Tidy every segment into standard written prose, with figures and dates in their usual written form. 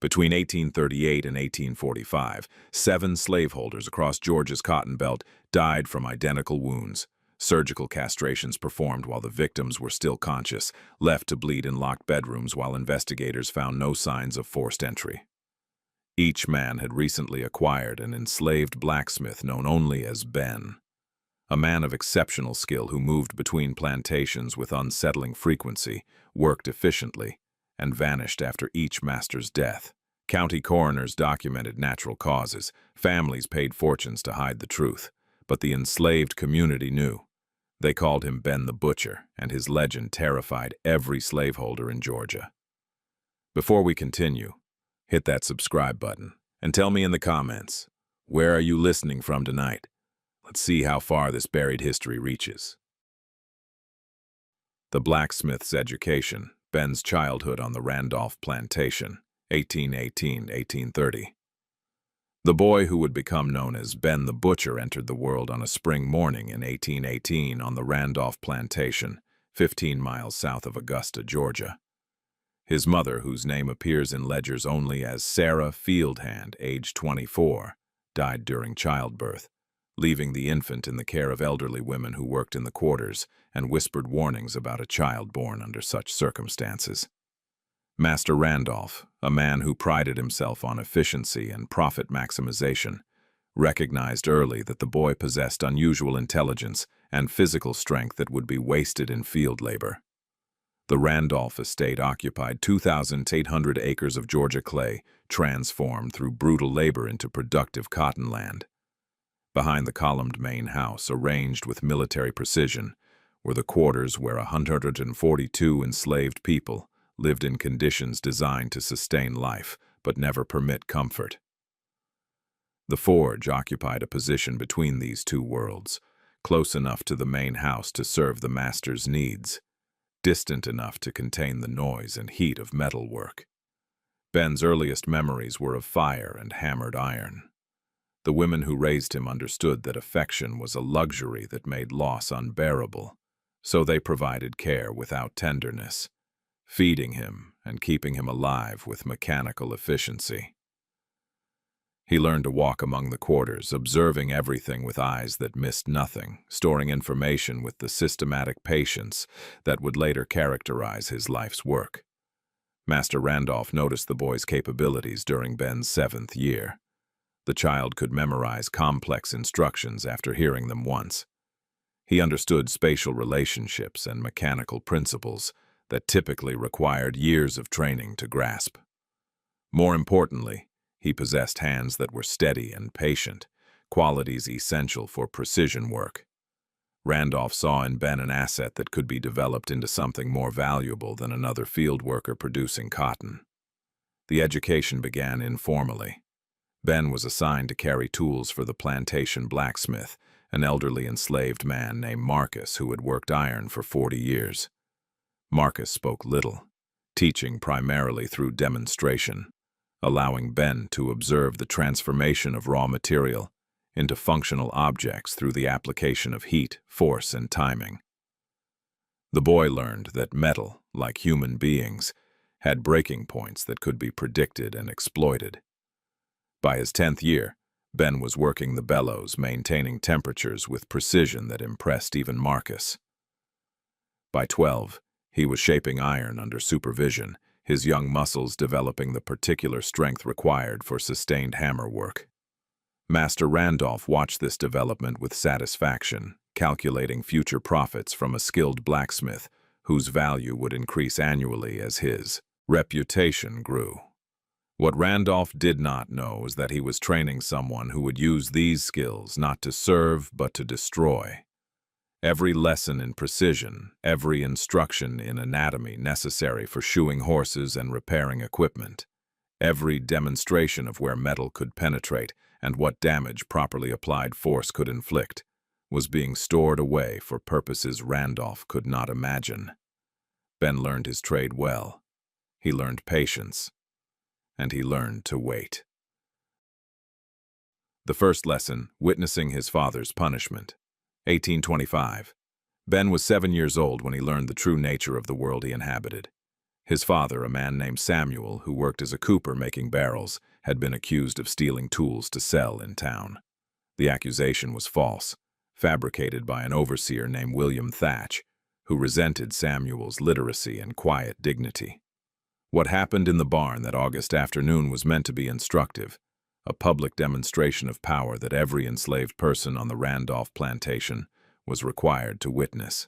Between 1838 and 1845, 7 slaveholders across Georgia's Cotton Belt died from identical wounds. Surgical castrations performed while the victims were still conscious, left to bleed in locked bedrooms while investigators found no signs of forced entry. Each man had recently acquired an enslaved blacksmith known only as Ben, a man of exceptional skill who moved between plantations with unsettling frequency, worked efficiently, and vanished after each master's death. County coroners documented natural causes. Families paid fortunes to hide the truth, but the enslaved community knew. They called him Ben the Butcher, and his legend terrified every slaveholder in Georgia. Before we continue, hit that subscribe button and tell me in the comments, where are you listening from tonight? Let's see how far this buried history reaches. The blacksmith's education, Ben's childhood on the Randolph Plantation, 1818-1830. The boy who would become known as Ben the Butcher entered the world on a spring morning in 1818 on the Randolph Plantation, 15 miles south of Augusta, Georgia. His mother, whose name appears in ledgers only as Sarah Fieldhand, age 24, died during childbirth, leaving the infant in the care of elderly women who worked in the quarters and whispered warnings about a child born under such circumstances. Master Randolph, a man who prided himself on efficiency and profit maximization, recognized early that the boy possessed unusual intelligence and physical strength that would be wasted in field labor. The Randolph estate occupied 2,800 acres of Georgia clay, transformed through brutal labor into productive cotton land. Behind the columned main house, arranged with military precision, were the quarters where 142 enslaved people lived in conditions designed to sustain life, but never permit comfort. The forge occupied a position between these two worlds, close enough to the main house to serve the master's needs, distant enough to contain the noise and heat of metal work. Ben's earliest memories were of fire and hammered iron. The women who raised him understood that affection was a luxury that made loss unbearable, so they provided care without tenderness, feeding him and keeping him alive with mechanical efficiency. He learned to walk among the quarters, observing everything with eyes that missed nothing, storing information with the systematic patience that would later characterize his life's work. Master Randolph noticed the boy's capabilities during Ben's 7th year. The child could memorize complex instructions after hearing them once. He understood spatial relationships and mechanical principles that typically required years of training to grasp. More importantly, he possessed hands that were steady and patient, qualities essential for precision work. Randolph saw in Ben an asset that could be developed into something more valuable than another field worker producing cotton. The education began informally. Ben was assigned to carry tools for the plantation blacksmith, an elderly enslaved man named Marcus who had worked iron for 40 years. Marcus spoke little, teaching primarily through demonstration, allowing Ben to observe the transformation of raw material into functional objects through the application of heat, force, and timing. The boy learned that metal, like human beings, had breaking points that could be predicted and exploited. By his 10th year, Ben was working the bellows, maintaining temperatures with precision that impressed even Marcus. By 12, he was shaping iron under supervision, his young muscles developing the particular strength required for sustained hammer work. Master Randolph watched this development with satisfaction, calculating future profits from a skilled blacksmith whose value would increase annually as his reputation grew. What Randolph did not know is that he was training someone who would use these skills not to serve but to destroy. Every lesson in precision, every instruction in anatomy necessary for shoeing horses and repairing equipment, every demonstration of where metal could penetrate and what damage properly applied force could inflict, was being stored away for purposes Randolph could not imagine. Ben learned his trade well. He learned patience, and he learned to wait. The first lesson, witnessing his father's punishment. 1825. Ben was 7 years old when he learned the true nature of the world he inhabited. His father, a man named Samuel, who worked as a cooper making barrels, had been accused of stealing tools to sell in town. The accusation was false, fabricated by an overseer named William Thatch, who resented Samuel's literacy and quiet dignity. What happened in the barn that August afternoon was meant to be instructive, a public demonstration of power that every enslaved person on the Randolph plantation was required to witness.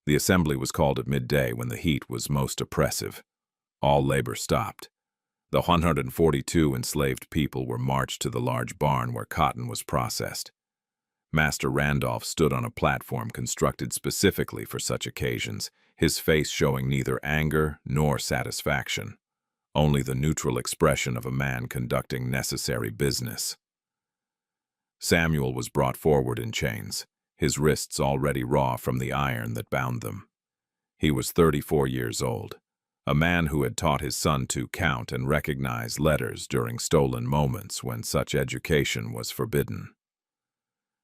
The assembly was called at midday when the heat was most oppressive. All labor stopped. The 142 enslaved people were marched to the large barn where cotton was processed. Master Randolph stood on a platform constructed specifically for such occasions, his face showing neither anger nor satisfaction, only the neutral expression of a man conducting necessary business. Samuel was brought forward in chains, his wrists already raw from the iron that bound them. He was 34 years old, a man who had taught his son to count and recognize letters during stolen moments when such education was forbidden.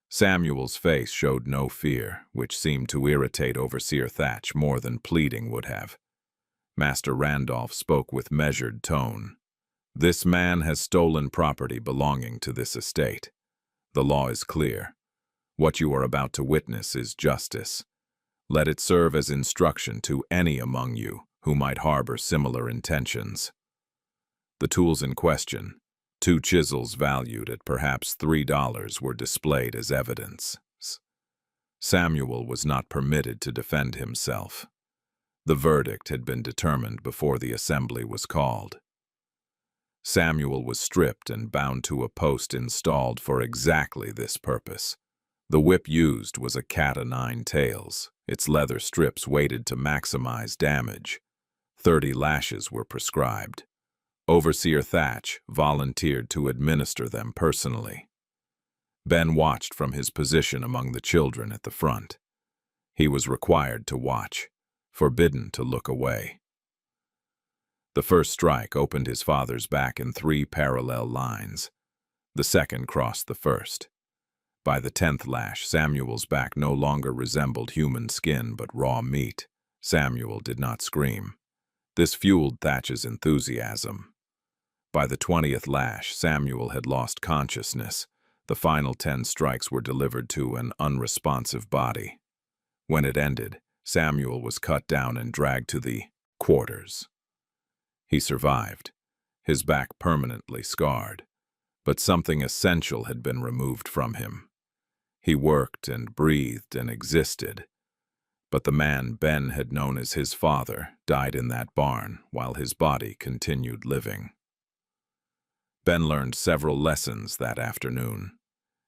Samuel's face showed no fear, which seemed to irritate Overseer Thatch more than pleading would have. Master Randolph spoke with measured tone. "This man has stolen property belonging to this estate. The law is clear. What you are about to witness is justice. Let it serve as instruction to any among you who might harbor similar intentions." The tools in question, 2 chisels valued at perhaps $3, were displayed as evidence. Samuel was not permitted to defend himself. The verdict had been determined before the assembly was called. Samuel was stripped and bound to a post installed for exactly this purpose. The whip used was a cat-o'-nine tails, its leather strips weighted to maximize damage. 30 lashes were prescribed. Overseer Thatch volunteered to administer them personally. Ben watched from his position among the children at the front. He was required to watch, forbidden to look away. The first strike opened his father's back in 3 parallel lines. The second crossed the first. By the 10th lash, Samuel's back no longer resembled human skin but raw meat. Samuel did not scream. This fueled Thatch's enthusiasm. By the 20th lash, Samuel had lost consciousness. The final 10 strikes were delivered to an unresponsive body. When it ended, Samuel was cut down and dragged to the quarters. He survived, his back permanently scarred, but something essential had been removed from him. He worked and breathed and existed, but the man Ben had known as his father died in that barn while his body continued living. Ben learned several lessons that afternoon.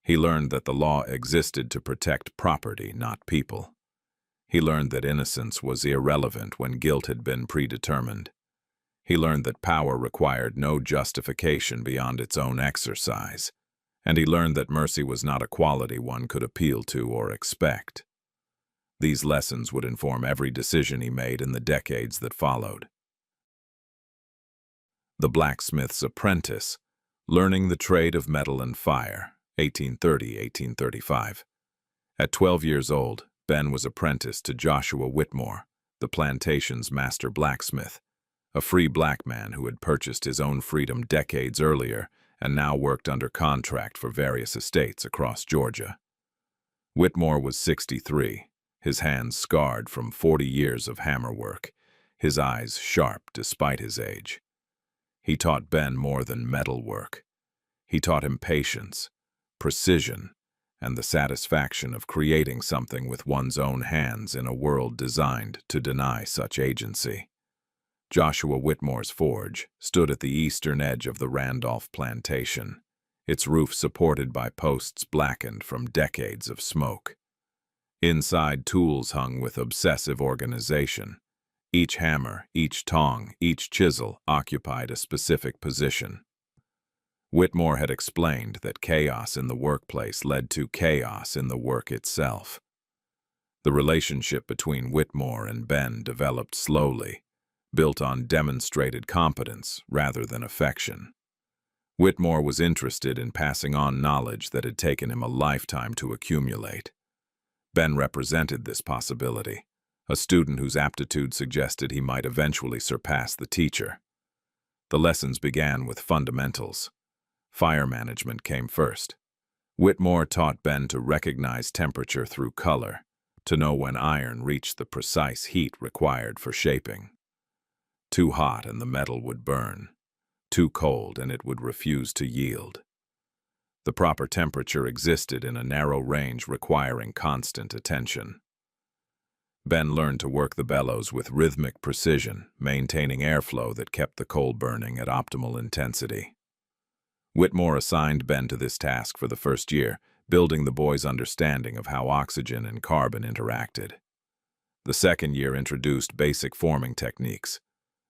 He learned that the law existed to protect property, not people. He learned that innocence was irrelevant when guilt had been predetermined. He learned that power required no justification beyond its own exercise, and he learned that mercy was not a quality one could appeal to or expect. These lessons would inform every decision he made in the decades that followed. The Blacksmith's Apprentice, Learning the Trade of Metal and Fire, 1830-1835. At 12 years old, Ben was apprenticed to Joshua Whitmore, the Plantation's master blacksmith, a free black man who had purchased his own freedom decades earlier and now worked under contract for various estates across Georgia. Whitmore was 63, his hands scarred from 40 years of hammer work, his eyes sharp despite his age. He taught Ben more than metal work. He taught him patience, precision, and the satisfaction of creating something with one's own hands in a world designed to deny such agency. Joshua Whitmore's forge stood at the eastern edge of the Randolph plantation, its roof supported by posts blackened from decades of smoke. Inside, tools hung with obsessive organization. Each hammer, each tong, each chisel occupied a specific position. Whitmore had explained that chaos in the workplace led to chaos in the work itself. The relationship between Whitmore and Ben developed slowly, built on demonstrated competence rather than affection. Whitmore was interested in passing on knowledge that had taken him a lifetime to accumulate. Ben represented this possibility, a student whose aptitude suggested he might eventually surpass the teacher. The lessons began with fundamentals. Fire management came first. Whitmore taught Ben to recognize temperature through color, to know when iron reached the precise heat required for shaping. Too hot and the metal would burn. Too cold and it would refuse to yield. The proper temperature existed in a narrow range requiring constant attention. Ben learned to work the bellows with rhythmic precision, maintaining airflow that kept the coal burning at optimal intensity. Whitmore assigned Ben to this task for the first year, building the boy's understanding of how oxygen and carbon interacted. The second year introduced basic forming techniques.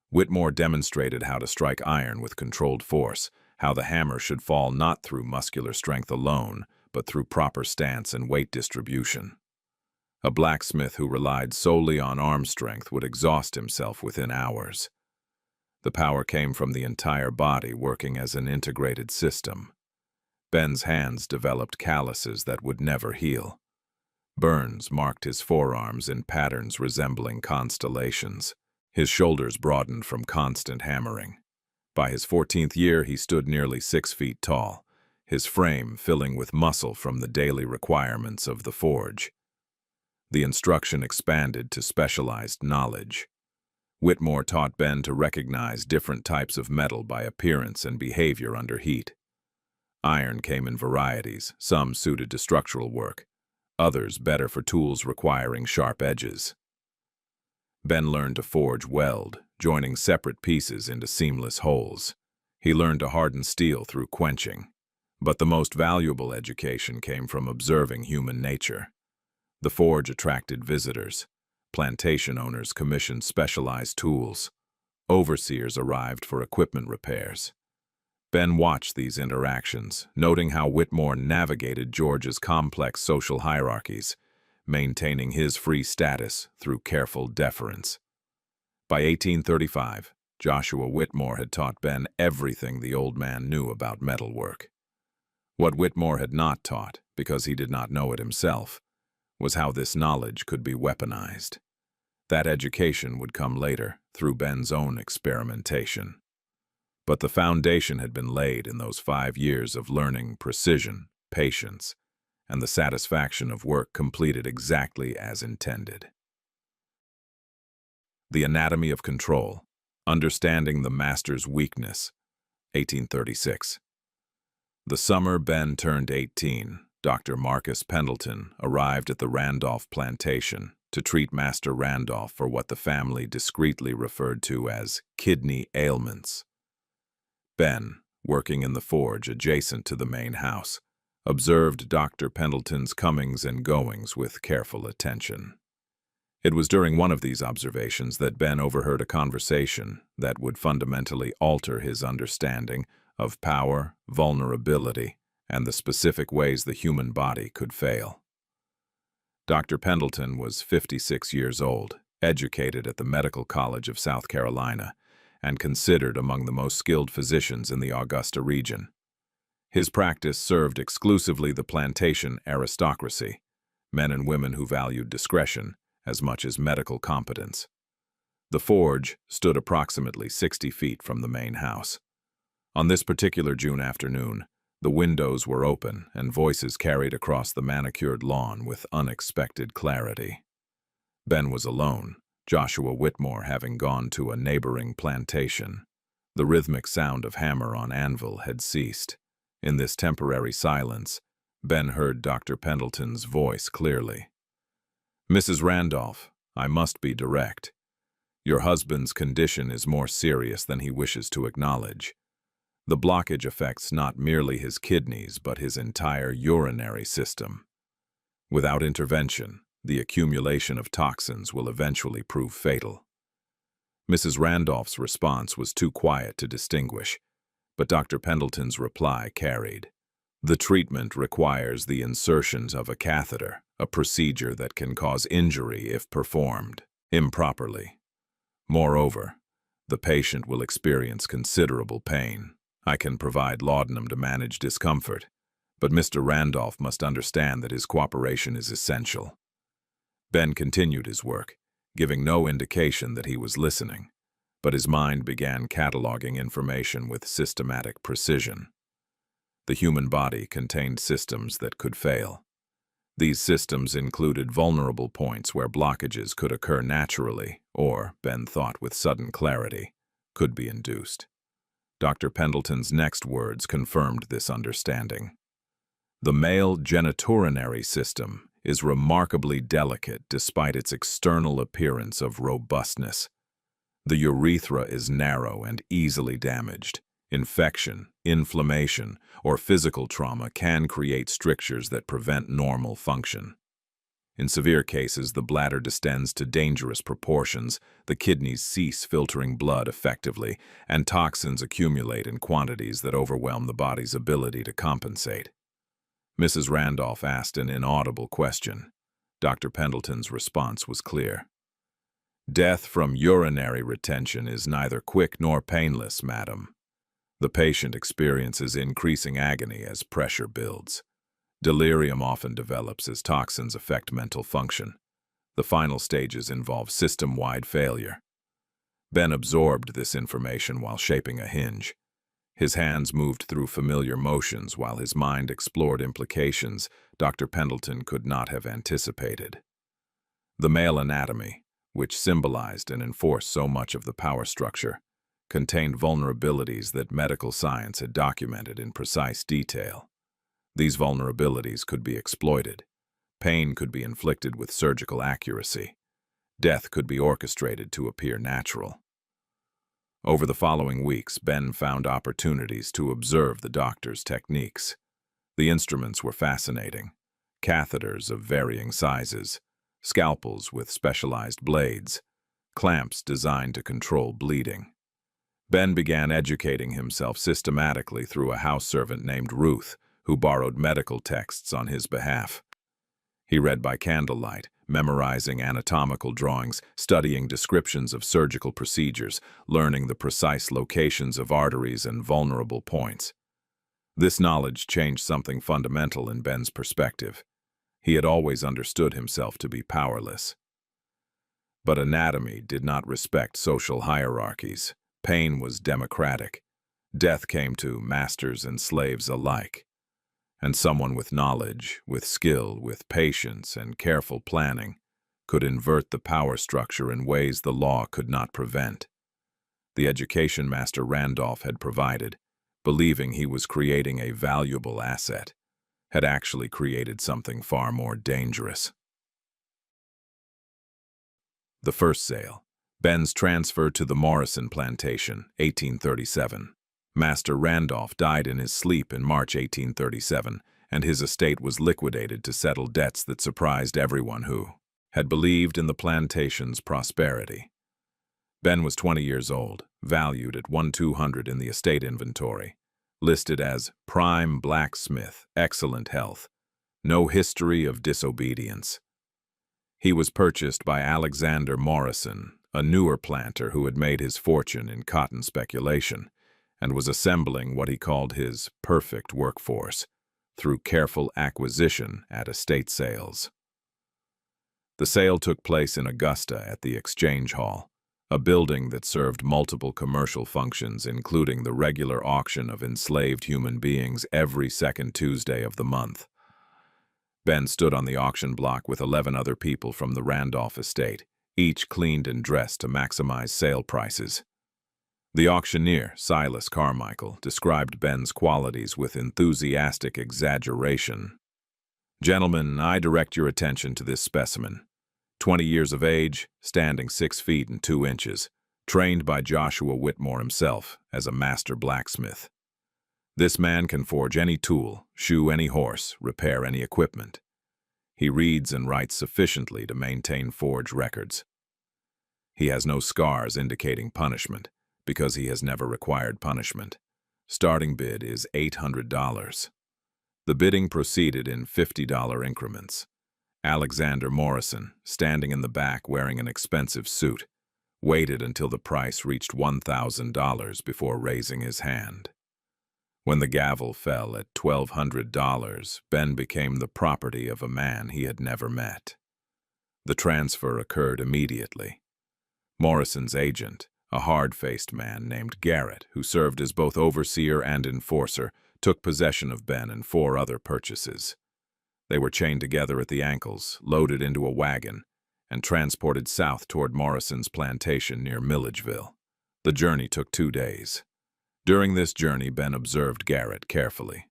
Whitmore demonstrated how to strike iron with controlled force, how the hammer should fall not through muscular strength alone, but through proper stance and weight distribution. A blacksmith who relied solely on arm strength would exhaust himself within hours. The power came from the entire body working as an integrated system. Ben's hands developed calluses that would never heal. Burns marked his forearms in patterns resembling constellations. His shoulders broadened from constant hammering. By his 14th year, he stood nearly 6 feet tall, his frame filling with muscle from the daily requirements of the forge. The instruction expanded to specialized knowledge. Whitmore taught Ben to recognize different types of metal by appearance and behavior under heat. Iron came in varieties, some suited to structural work, others better for tools requiring sharp edges. Ben learned to forge weld, joining separate pieces into seamless holes. He learned to harden steel through quenching. But the most valuable education came from observing human nature. The forge attracted visitors. Plantation owners commissioned specialized tools. Overseers arrived for equipment repairs. Ben watched these interactions, noting how Whitmore navigated Georgia's complex social hierarchies, maintaining his free status through careful deference. By 1835, Joshua Whitmore had taught Ben everything the old man knew about metalwork. What Whitmore had not taught, because he did not know it himself, was how this knowledge could be weaponized. That education would come later, through Ben's own experimentation. But the foundation had been laid in those 5 years of learning precision, patience, and the satisfaction of work completed exactly as intended. The Anatomy of Control, Understanding the Master's Weakness, 1836. The summer Ben turned 18, Dr. Marcus Pendleton arrived at the Randolph Plantation to treat Master Randolph for what the family discreetly referred to as kidney ailments. Ben, working in the forge adjacent to the main house, observed Dr. Pendleton's comings and goings with careful attention. It was during one of these observations that Ben overheard a conversation that would fundamentally alter his understanding of power, vulnerability, and the specific ways the human body could fail. Dr. Pendleton was 56 years old, educated at the Medical College of South Carolina, and considered among the most skilled physicians in the Augusta region. His practice served exclusively the plantation aristocracy, men and women who valued discretion as much as medical competence. The forge stood approximately 60 feet from the main house. On this particular June afternoon, the windows were open and voices carried across the manicured lawn with unexpected clarity. Ben was alone, Joshua Whitmore having gone to a neighboring plantation. The rhythmic sound of hammer on anvil had ceased. In this temporary silence, Ben heard Dr. Pendleton's voice clearly. "Mrs. Randolph, I must be direct. Your husband's condition is more serious than he wishes to acknowledge. The blockage affects not merely his kidneys, but his entire urinary system. Without intervention, the accumulation of toxins will eventually prove fatal." Mrs. Randolph's response was too quiet to distinguish, but Dr. Pendleton's reply carried. "The treatment requires the insertion of a catheter, a procedure that can cause injury if performed improperly. Moreover, the patient will experience considerable pain. I can provide laudanum to manage discomfort, but Mr. Randolph must understand that his cooperation is essential." Ben continued his work, giving no indication that he was listening, but his mind began cataloging information with systematic precision. The human body contained systems that could fail. These systems included vulnerable points where blockages could occur naturally or, Ben thought with sudden clarity, could be induced. Dr. Pendleton's next words confirmed this understanding. The male genitourinary system is remarkably delicate despite its external appearance of robustness. The urethra is narrow and easily damaged. Infection, inflammation, or physical trauma can create strictures that prevent normal function. In severe cases, the bladder distends to dangerous proportions, the kidneys cease filtering blood effectively, and toxins accumulate in quantities that overwhelm the body's ability to compensate. Mrs. Randolph asked an inaudible question. Dr. Pendleton's response was clear. "Death from urinary retention is neither quick nor painless, madam. The patient experiences increasing agony as pressure builds. Delirium often develops as toxins affect mental function. The final stages involve system-wide failure." Ben absorbed this information while shaping a hinge. His hands moved through familiar motions while his mind explored implications Dr. Pendleton could not have anticipated. The male anatomy, which symbolized and enforced so much of the power structure, contained vulnerabilities that medical science had documented in precise detail. These vulnerabilities could be exploited. Pain could be inflicted with surgical accuracy. Death could be orchestrated to appear natural. Over the following weeks, Ben found opportunities to observe the doctor's techniques. The instruments were fascinating. Catheters of varying sizes, scalpels with specialized blades, clamps designed to control bleeding. Ben began educating himself systematically through a house servant named Ruth, who borrowed medical texts on his behalf. He read by candlelight, memorizing anatomical drawings, studying descriptions of surgical procedures, learning the precise locations of arteries and vulnerable points. This knowledge changed something fundamental in Ben's perspective. He had always understood himself to be powerless. But anatomy did not respect social hierarchies. Pain was democratic. Death came to masters and slaves alike. And someone with knowledge, with skill, with patience and careful planning could invert the power structure in ways the law could not prevent. The education Master Randolph had provided, believing he was creating a valuable asset, had actually created something far more dangerous. The first sale. Ben's transfer to the Morrison Plantation, 1837. Master Randolph died in his sleep in March 1837, and his estate was liquidated to settle debts that surprised everyone who had believed in the plantation's prosperity. Ben was 20 years old, valued at $1,200 in the estate inventory, listed as prime blacksmith, excellent health, no history of disobedience. He was purchased by Alexander Morrison, a newer planter who had made his fortune in cotton speculation, and was assembling what he called his perfect workforce through careful acquisition at estate sales. The sale took place in Augusta at the Exchange Hall, a building that served multiple commercial functions, including the regular auction of enslaved human beings every second Tuesday of the month. Ben stood on the auction block with 11 other people from the Randolph estate, each cleaned and dressed to maximize sale prices. The auctioneer, Silas Carmichael, described Ben's qualities with enthusiastic exaggeration. "Gentlemen, I direct your attention to this specimen. 20 years of age, standing 6 feet and 2 inches, trained by Joshua Whitmore himself as a master blacksmith. This man can forge any tool, shoe any horse, repair any equipment. He reads and writes sufficiently to maintain forge records. He has no scars indicating punishment, because he has never required punishment. Starting bid is $800. The bidding proceeded in $50 increments. Alexander Morrison, standing in the back wearing an expensive suit, waited until the price reached $1,000 before raising his hand. When the gavel fell at $1,200, Ben became the property of a man he had never met. The transfer occurred immediately. Morrison's agent, a hard-faced man named Garrett, who served as both overseer and enforcer, took possession of Ben and 4 other purchases. They were chained together at the ankles, loaded into a wagon, and transported south toward Morrison's plantation near Milledgeville. The journey took 2 days. During this journey, Ben observed Garrett carefully.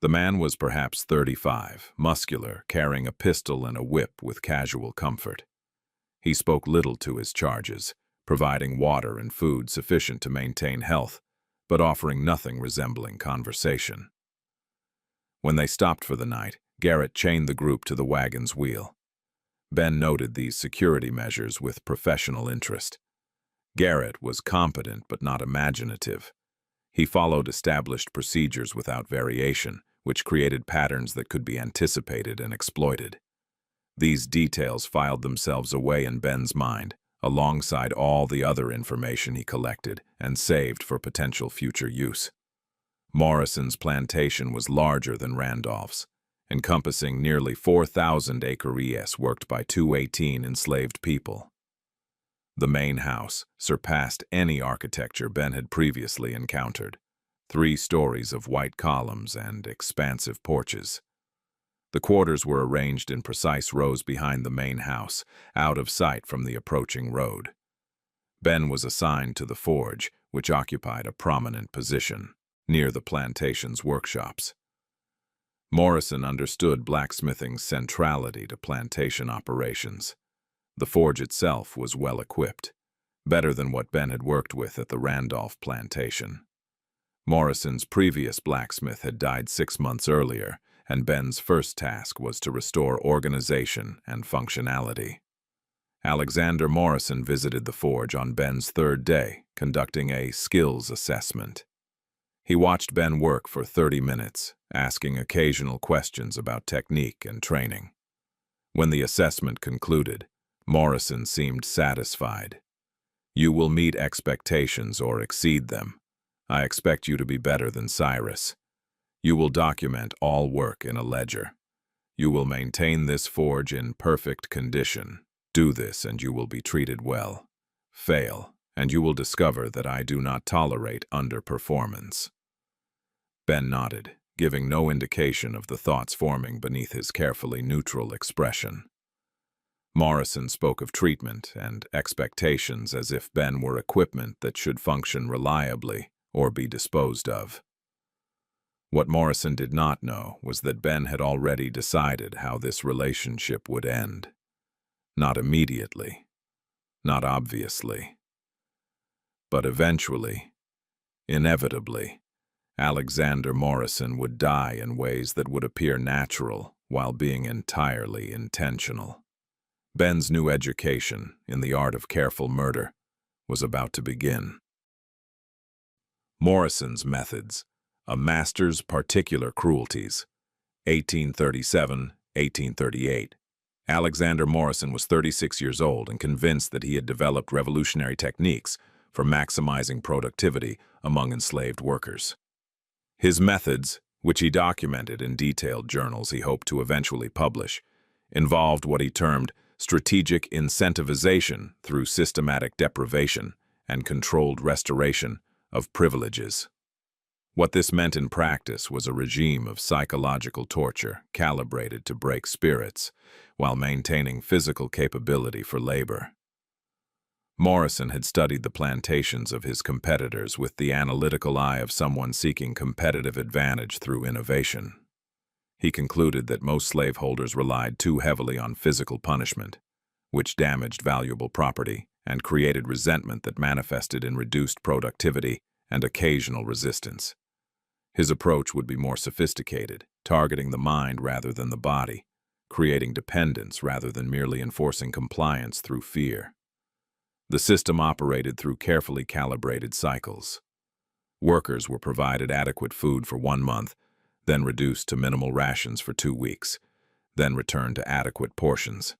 The man was perhaps 35, muscular, carrying a pistol and a whip with casual comfort. He spoke little to his charges, providing water and food sufficient to maintain health, but offering nothing resembling conversation. When they stopped for the night, Garrett chained the group to the wagon's wheel. Ben noted these security measures with professional interest. Garrett was competent but not imaginative. He followed established procedures without variation, which created patterns that could be anticipated and exploited. These details filed themselves away in Ben's mind, alongside all the other information he collected and saved for potential future use. Morrison's plantation was larger than Randolph's, encompassing nearly 4,000 acres worked by 218 enslaved people. The main house surpassed any architecture Ben had previously encountered, 3 stories of white columns and expansive porches. The quarters were arranged in precise rows behind the main house, out of sight from the approaching road. Ben was assigned to the forge, which occupied a prominent position, near the plantation's workshops. Morrison understood blacksmithing's centrality to plantation operations. The forge itself was well equipped, better than what Ben had worked with at the Randolph plantation. Morrison's previous blacksmith had died 6 months earlier, and Ben's first task was to restore organization and functionality. Alexander Morrison visited the forge on Ben's 3rd day, conducting a skills assessment. He watched Ben work for 30 minutes, asking occasional questions about technique and training. When the assessment concluded, Morrison seemed satisfied. "You will meet expectations or exceed them. I expect you to be better than Cyrus. You will document all work in a ledger. You will maintain this forge in perfect condition. Do this and you will be treated well. Fail, and you will discover that I do not tolerate underperformance." Ben nodded, giving no indication of the thoughts forming beneath his carefully neutral expression. Morrison spoke of treatment and expectations as if Ben were equipment that should function reliably or be disposed of. What Morrison did not know was that Ben had already decided how this relationship would end. Not immediately, not obviously, but eventually, inevitably, Alexander Morrison would die in ways that would appear natural while being entirely intentional. Ben's new education in the art of careful murder was about to begin. Morrison's methods, a master's particular cruelties, 1837-1838. Alexander Morrison was 36 years old and convinced that he had developed revolutionary techniques for maximizing productivity among enslaved workers. His methods, which he documented in detailed journals he hoped to eventually publish, involved what he termed strategic incentivization through systematic deprivation and controlled restoration of privileges. What this meant in practice was a regime of psychological torture calibrated to break spirits while maintaining physical capability for labor. Morrison had studied the plantations of his competitors with the analytical eye of someone seeking competitive advantage through innovation. He concluded that most slaveholders relied too heavily on physical punishment, which damaged valuable property and created resentment that manifested in reduced productivity and occasional resistance. His approach would be more sophisticated, targeting the mind rather than the body, creating dependence rather than merely enforcing compliance through fear. The system operated through carefully calibrated cycles. Workers were provided adequate food for 1 month, then reduced to minimal rations for 2 weeks, then returned to adequate portions.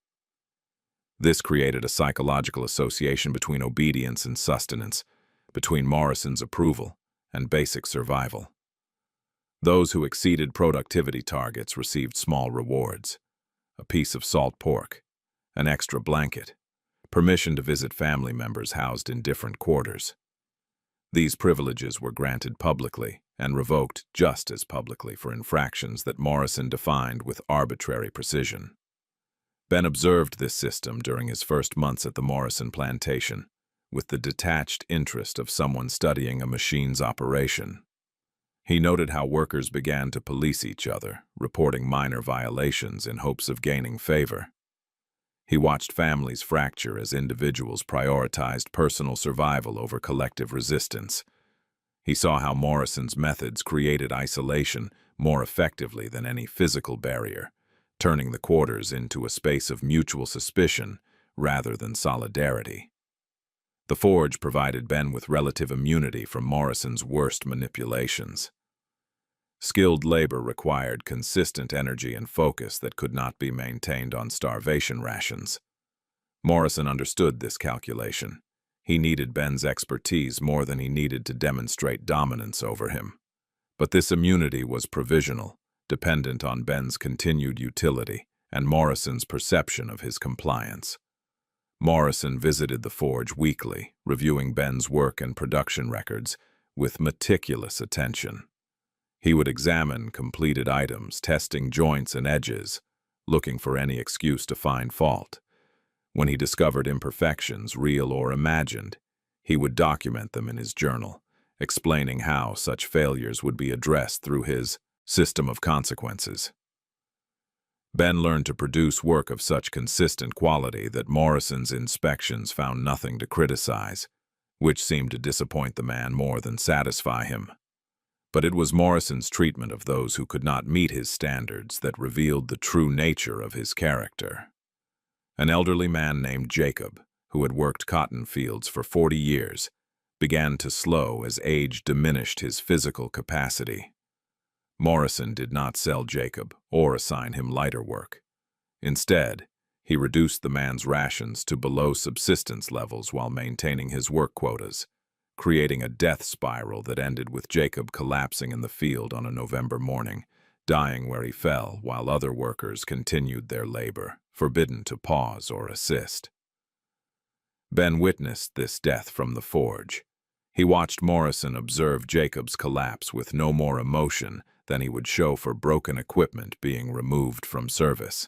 This created a psychological association between obedience and sustenance, between Morrison's approval and basic survival. Those who exceeded productivity targets received small rewards: a piece of salt pork, an extra blanket, permission to visit family members housed in different quarters. These privileges were granted publicly and revoked just as publicly for infractions that Morrison defined with arbitrary precision. Ben observed this system during his first months at the Morrison Plantation, with the detached interest of someone studying a machine's operation. He noted how workers began to police each other, reporting minor violations in hopes of gaining favor. He watched families fracture as individuals prioritized personal survival over collective resistance. He saw how Morrison's methods created isolation more effectively than any physical barrier, turning the quarters into a space of mutual suspicion rather than solidarity. The forge provided Ben with relative immunity from Morrison's worst manipulations. Skilled labor required consistent energy and focus that could not be maintained on starvation rations. Morrison understood this calculation. He needed Ben's expertise more than he needed to demonstrate dominance over him. But this immunity was provisional, dependent on Ben's continued utility and Morrison's perception of his compliance. Morrison visited the forge weekly, reviewing Ben's work and production records with meticulous attention. He would examine completed items, testing joints and edges, looking for any excuse to find fault. When he discovered imperfections, real or imagined, he would document them in his journal, explaining how such failures would be addressed through his system of consequences. Ben learned to produce work of such consistent quality that Morrison's inspections found nothing to criticize, which seemed to disappoint the man more than satisfy him. But it was Morrison's treatment of those who could not meet his standards that revealed the true nature of his character. An elderly man named Jacob, who had worked cotton fields for 40 years, began to slow as age diminished his physical capacity. Morrison did not sell Jacob or assign him lighter work. Instead, he reduced the man's rations to below subsistence levels while maintaining his work quotas, creating a death spiral that ended with Jacob collapsing in the field on a November morning, dying where he fell while other workers continued their labor, forbidden to pause or assist. Ben witnessed this death from the forge. He watched Morrison observe Jacob's collapse with no more emotion than he would show for broken equipment being removed from service.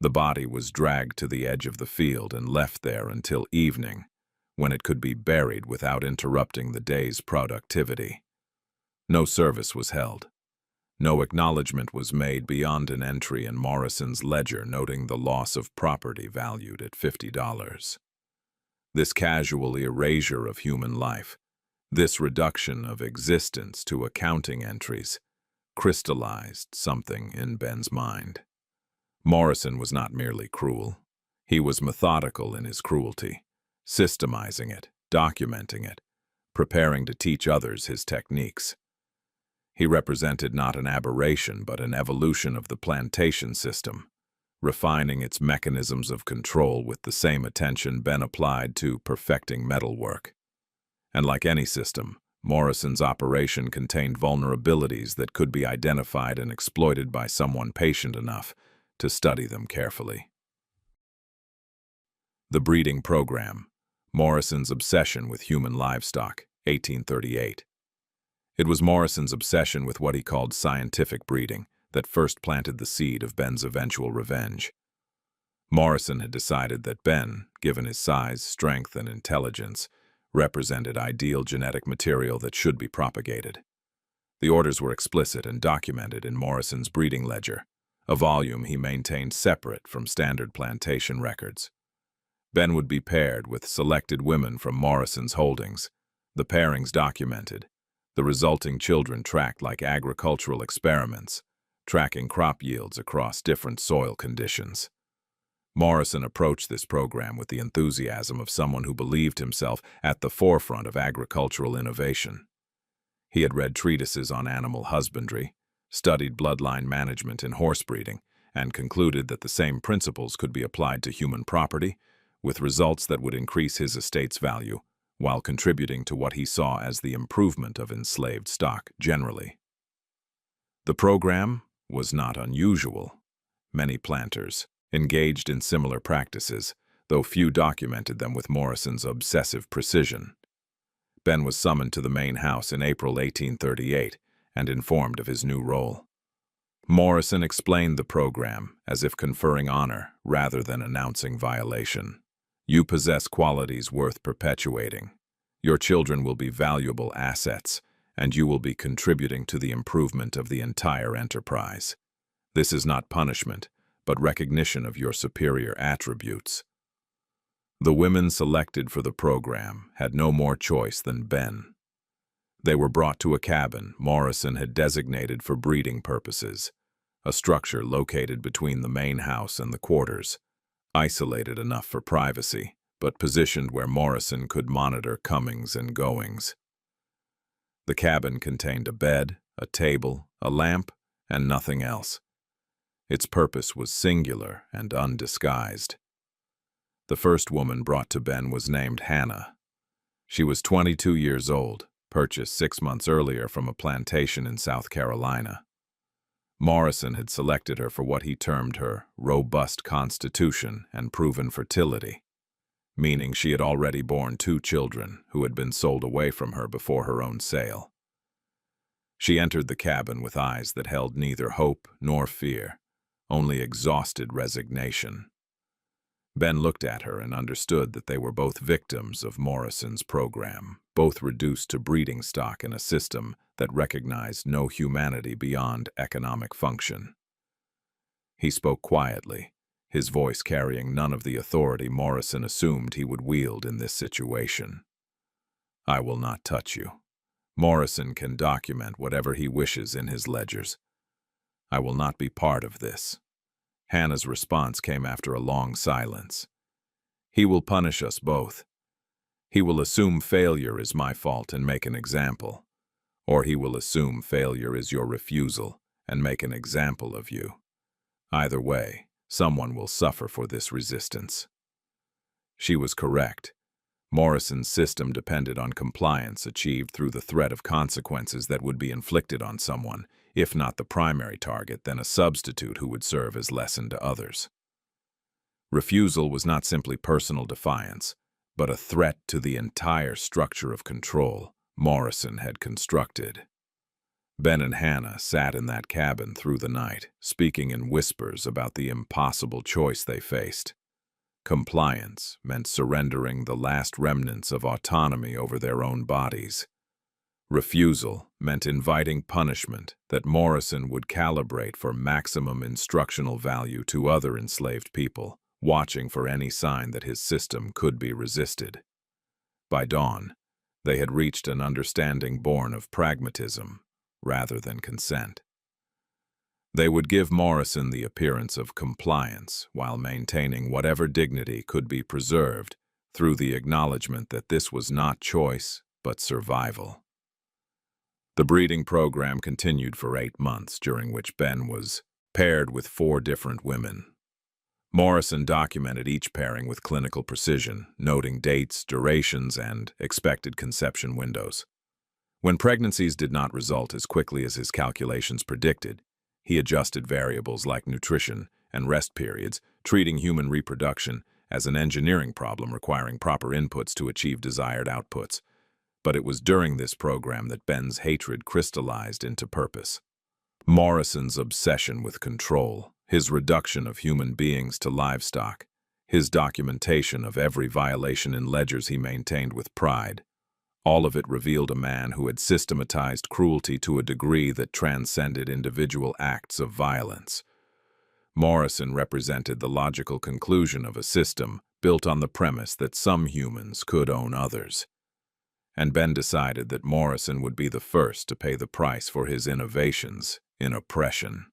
The body was dragged to the edge of the field and left there until evening, when it could be buried without interrupting the day's productivity. No service was held. No acknowledgement was made beyond an entry in Morrison's ledger noting the loss of property valued at $50. This casual erasure of human life, this reduction of existence to accounting entries, crystallized something in Ben's mind. Morrison was not merely cruel. He was methodical in his cruelty, systemizing it, documenting it, preparing to teach others his techniques. He represented not an aberration but an evolution of the plantation system, refining its mechanisms of control with the same attention Ben applied to perfecting metalwork. And like any system, Morrison's operation contained vulnerabilities that could be identified and exploited by someone patient enough to study them carefully. The Breeding Program, Morrison's Obsession with Human Livestock, 1838. It was Morrison's obsession with what he called scientific breeding that first planted the seed of Ben's eventual revenge. Morrison had decided that Ben, given his size, strength, and intelligence, represented ideal genetic material that should be propagated. The orders were explicit and documented in Morrison's breeding ledger, a volume he maintained separate from standard plantation records. Ben would be paired with selected women from Morrison's holdings, the pairings documented, the resulting children tracked like agricultural experiments, tracking crop yields across different soil conditions. Morrison approached this program with the enthusiasm of someone who believed himself at the forefront of agricultural innovation. He had read treatises on animal husbandry, studied bloodline management in horse breeding, and concluded that the same principles could be applied to human property, with results that would increase his estate's value, while contributing to what he saw as the improvement of enslaved stock generally. The program was not unusual. Many planters, engaged in similar practices, though few documented them with Morrison's obsessive precision. Ben was summoned to the main house in April 1838 and informed of his new role. Morrison explained the program as if conferring honor rather than announcing violation. You possess qualities worth perpetuating. Your children will be valuable assets, and you will be contributing to the improvement of the entire enterprise. This is not punishment, but recognition of your superior attributes. The women selected for the program had no more choice than Ben. They were brought to a cabin Morrison had designated for breeding purposes, a structure located between the main house and the quarters, isolated enough for privacy, but positioned where Morrison could monitor comings and goings. The cabin contained a bed, a table, a lamp, and nothing else. Its purpose was singular and undisguised. The first woman brought to Ben was named Hannah. She was 22 years old, purchased 6 months earlier from a plantation in South Carolina. Morrison had selected her for what he termed her robust constitution and proven fertility, meaning she had already borne 2 children who had been sold away from her before her own sale. She entered the cabin with eyes that held neither hope nor fear, only exhausted resignation. Ben looked at her and understood that they were both victims of Morrison's program, both reduced to breeding stock in a system that recognized no humanity beyond economic function. He spoke quietly, his voice carrying none of the authority Morrison assumed he would wield in this situation. I will not touch you. Morrison can document whatever he wishes in his ledgers. I will not be part of this. Hannah's response came after a long silence. He will punish us both. He will assume failure is my fault and make an example. Or he will assume failure is your refusal and make an example of you. Either way, someone will suffer for this resistance. She was correct. Morrison's system depended on compliance achieved through the threat of consequences that would be inflicted on someone, if not the primary target, then a substitute who would serve as lesson to others. Refusal was not simply personal defiance, but a threat to the entire structure of control Morrison had constructed. Ben and Hannah sat in that cabin through the night, speaking in whispers about the impossible choice they faced. Compliance meant surrendering the last remnants of autonomy over their own bodies. Refusal meant inviting punishment that Morrison would calibrate for maximum instructional value to other enslaved people, watching for any sign that his system could be resisted. By dawn, they had reached an understanding born of pragmatism rather than consent. They would give Morrison the appearance of compliance while maintaining whatever dignity could be preserved through the acknowledgement that this was not choice but survival. The breeding program continued for 8 months, during which Ben was paired with 4 different women. Morrison documented each pairing with clinical precision, noting dates, durations, and expected conception windows. When pregnancies did not result as quickly as his calculations predicted, he adjusted variables like nutrition and rest periods, treating human reproduction as an engineering problem requiring proper inputs to achieve desired outputs. But it was during this program that Ben's hatred crystallized into purpose. Morrison's obsession with control, his reduction of human beings to livestock, his documentation of every violation in ledgers he maintained with pride, all of it revealed a man who had systematized cruelty to a degree that transcended individual acts of violence. Morrison represented the logical conclusion of a system built on the premise that some humans could own others. And Ben decided that Morrison would be the first to pay the price for his innovations in oppression.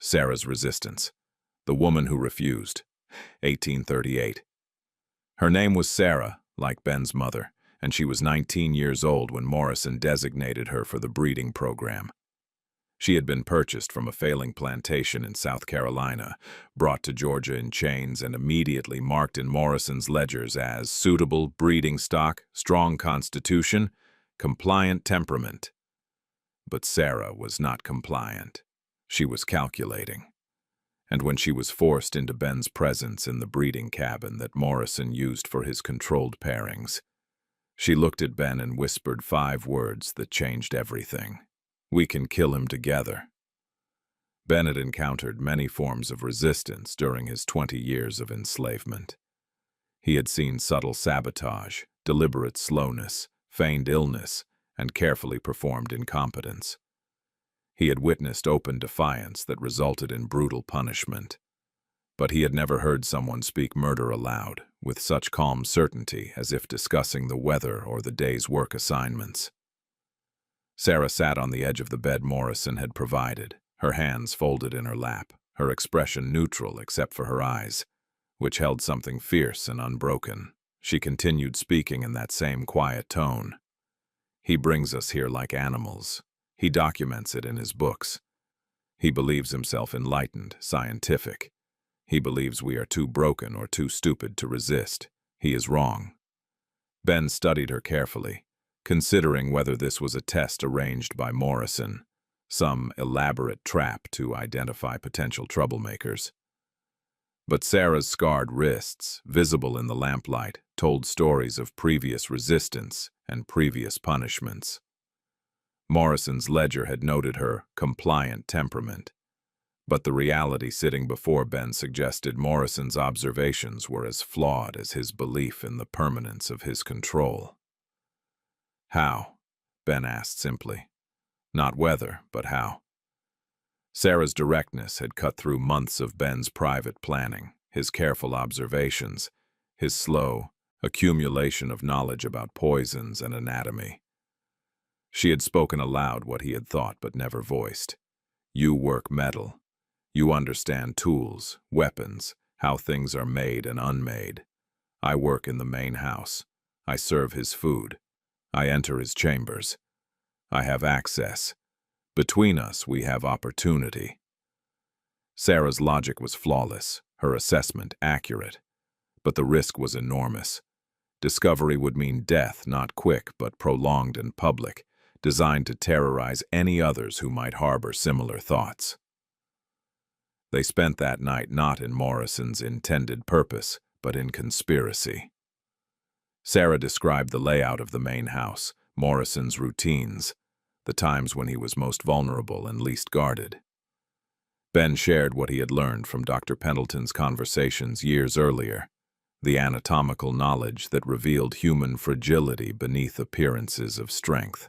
Sarah's resistance. The woman who refused. 1838. Her name was Sarah, like Ben's mother, and she was 19 years old when Morrison designated her for the breeding program. She had been purchased from a failing plantation in South Carolina, brought to Georgia in chains, and immediately marked in Morrison's ledgers as suitable breeding stock, strong constitution, compliant temperament. But Sarah was not compliant. She was calculating. and when she was forced into Ben's presence in the breeding cabin that Morrison used for his controlled pairings, she looked at Ben and whispered 5 words that changed everything. "We can kill him together." Ben had encountered many forms of resistance during his 20 years of enslavement. He had seen subtle sabotage, deliberate slowness, feigned illness, and carefully performed incompetence. He had witnessed open defiance that resulted in brutal punishment. But he had never heard someone speak murder aloud, with such calm certainty as if discussing the weather or the day's work assignments. Sarah sat on the edge of the bed Morrison had provided, her hands folded in her lap, her expression neutral except for her eyes, which held something fierce and unbroken. She continued speaking in that same quiet tone. "He brings us here like animals. He documents it in his books. He believes himself enlightened, scientific. He believes we are too broken or too stupid to resist. He is wrong." Ben studied her carefully, considering whether this was a test arranged by Morrison, some elaborate trap to identify potential troublemakers. But Sarah's scarred wrists, visible in the lamplight, told stories of previous resistance and previous punishments. Morrison's ledger had noted her compliant temperament, but the reality sitting before Ben suggested Morrison's observations were as flawed as his belief in the permanence of his control. "How?" Ben asked simply. Not whether, but how. Sarah's directness had cut through months of Ben's private planning, his careful observations, his slow accumulation of knowledge about poisons and anatomy. She had spoken aloud what he had thought but never voiced. "You work metal. You understand tools, weapons, how things are made and unmade. I work in the main house. I serve his food. I enter his chambers. I have access. Between us, we have opportunity." Sarah's logic was flawless, her assessment accurate. But the risk was enormous. Discovery would mean death, not quick, but prolonged and public, designed to terrorize any others who might harbor similar thoughts. They spent that night not in Morrison's intended purpose, but in conspiracy. Sarah described the layout of the main house, Morrison's routines, the times when he was most vulnerable and least guarded. Ben shared what he had learned from Dr. Pendleton's conversations years earlier, the anatomical knowledge that revealed human fragility beneath appearances of strength.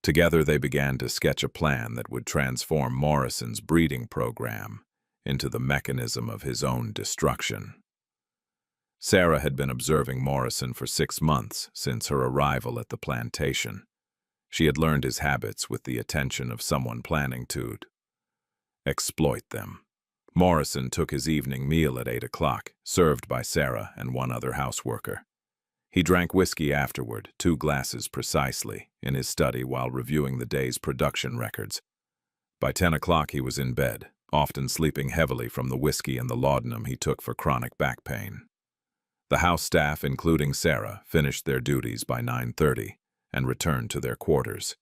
Together they began to sketch a plan that would transform Morrison's breeding program into the mechanism of his own destruction. Sarah had been observing Morrison for 6 months since her arrival at the plantation. She had learned his habits with the attention of someone planning to exploit them. Morrison took his evening meal at 8 o'clock, served by Sarah and one other houseworker. He drank whiskey afterward, 2 glasses precisely, in his study while reviewing the day's production records. By 10 o'clock he was in bed, often sleeping heavily from the whiskey and the laudanum he took for chronic back pain. The house staff, including Sarah, finished their duties by 9:30 and returned to their quarters.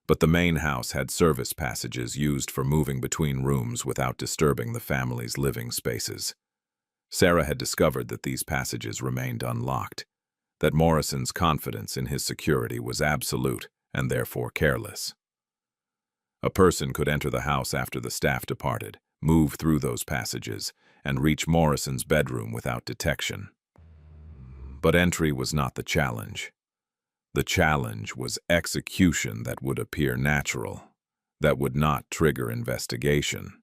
But the main house had service passages used for moving between rooms without disturbing the family's living spaces. Sarah had discovered that these passages remained unlocked, that Morrison's confidence in his security was absolute and therefore careless. A person could enter the house after the staff departed, move through those passages, and reach Morrison's bedroom without detection. But entry was not the challenge. The challenge was execution that would appear natural, that would not trigger investigation,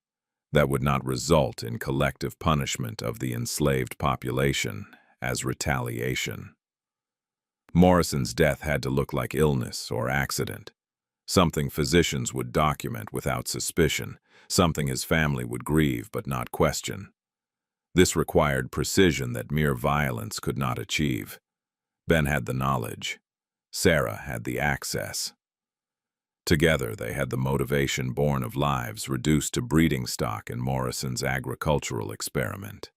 that would not result in collective punishment of the enslaved population as retaliation. Morrison's death had to look like illness or accident, something physicians would document without suspicion, something his family would grieve but not question. This required precision that mere violence could not achieve. Ben had the knowledge. Sarah had the access. Together they had the motivation born of lives reduced to breeding stock in Morrison's agricultural experiment.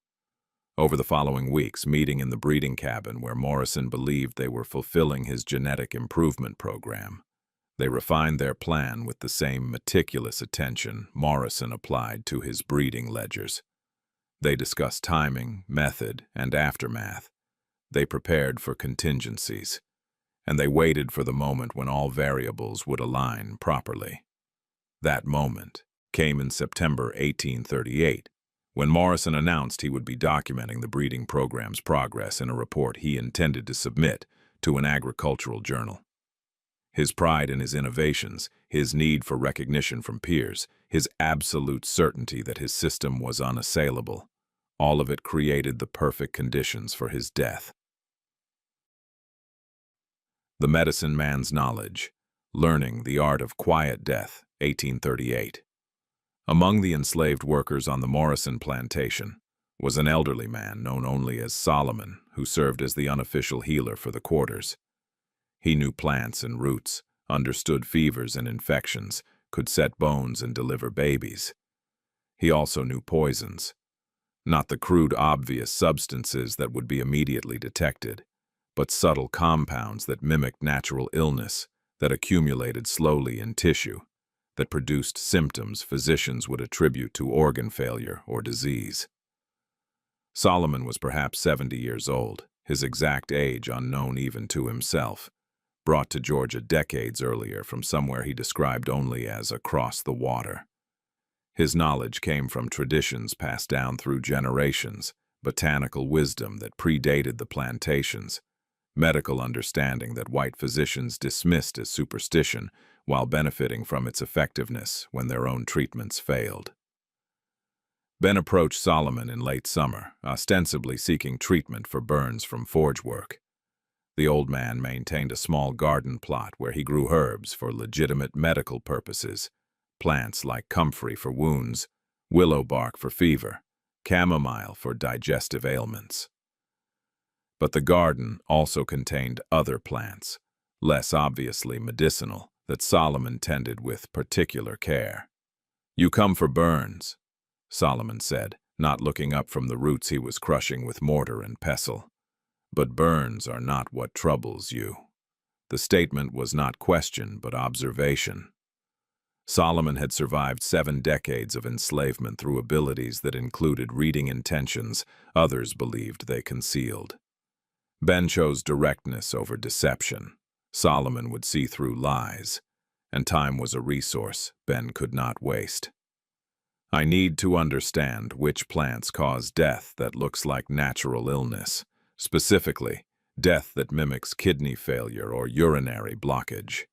Over the following weeks, meeting in the breeding cabin where Morrison believed they were fulfilling his genetic improvement program, They refined their plan with the same meticulous attention Morrison applied to his breeding ledgers. They discussed timing, method, and aftermath. They prepared for contingencies, and they waited for the moment when all variables would align properly. That moment came in September 1838, when Morrison announced he would be documenting the breeding program's progress in a report he intended to submit to an agricultural journal. His pride in his innovations, his need for recognition from peers, his absolute certainty that his system was unassailable, all of it created the perfect conditions for his death. The Medicine Man's Knowledge, Learning the Art of Quiet Death, 1838. Among the enslaved workers on the Morrison plantation was an elderly man known only as Solomon, who served as the unofficial healer for the quarters. He knew plants and roots, understood fevers and infections, could set bones and deliver babies. He also knew poisons, not the crude, obvious substances that would be immediately detected, but subtle compounds that mimicked natural illness, that accumulated slowly in tissue, that produced symptoms physicians would attribute to organ failure or disease. Solomon was perhaps 70 years old, his exact age unknown even to himself, brought to Georgia decades earlier from somewhere he described only as across the water. His knowledge came from traditions passed down through generations, botanical wisdom that predated the plantations, medical understanding that white physicians dismissed as superstition while benefiting from its effectiveness when their own treatments failed. Ben approached Solomon in late summer, ostensibly seeking treatment for burns from forge work. The old man maintained a small garden plot where he grew herbs for legitimate medical purposes, plants like comfrey for wounds, willow bark for fever, chamomile for digestive ailments. But the garden also contained other plants, less obviously medicinal, that Solomon tended with particular care. "You come for burns," Solomon said, not looking up from the roots he was crushing with mortar and pestle. "But burns are not what troubles you." The statement was not question, but observation. Solomon had survived 7 decades of enslavement through abilities that included reading intentions others believed they concealed. Ben chose directness over deception. Solomon would see through lies, and time was a resource Ben could not waste. "I need to understand which plants cause death that looks like natural illness, specifically, death that mimics kidney failure or urinary blockage."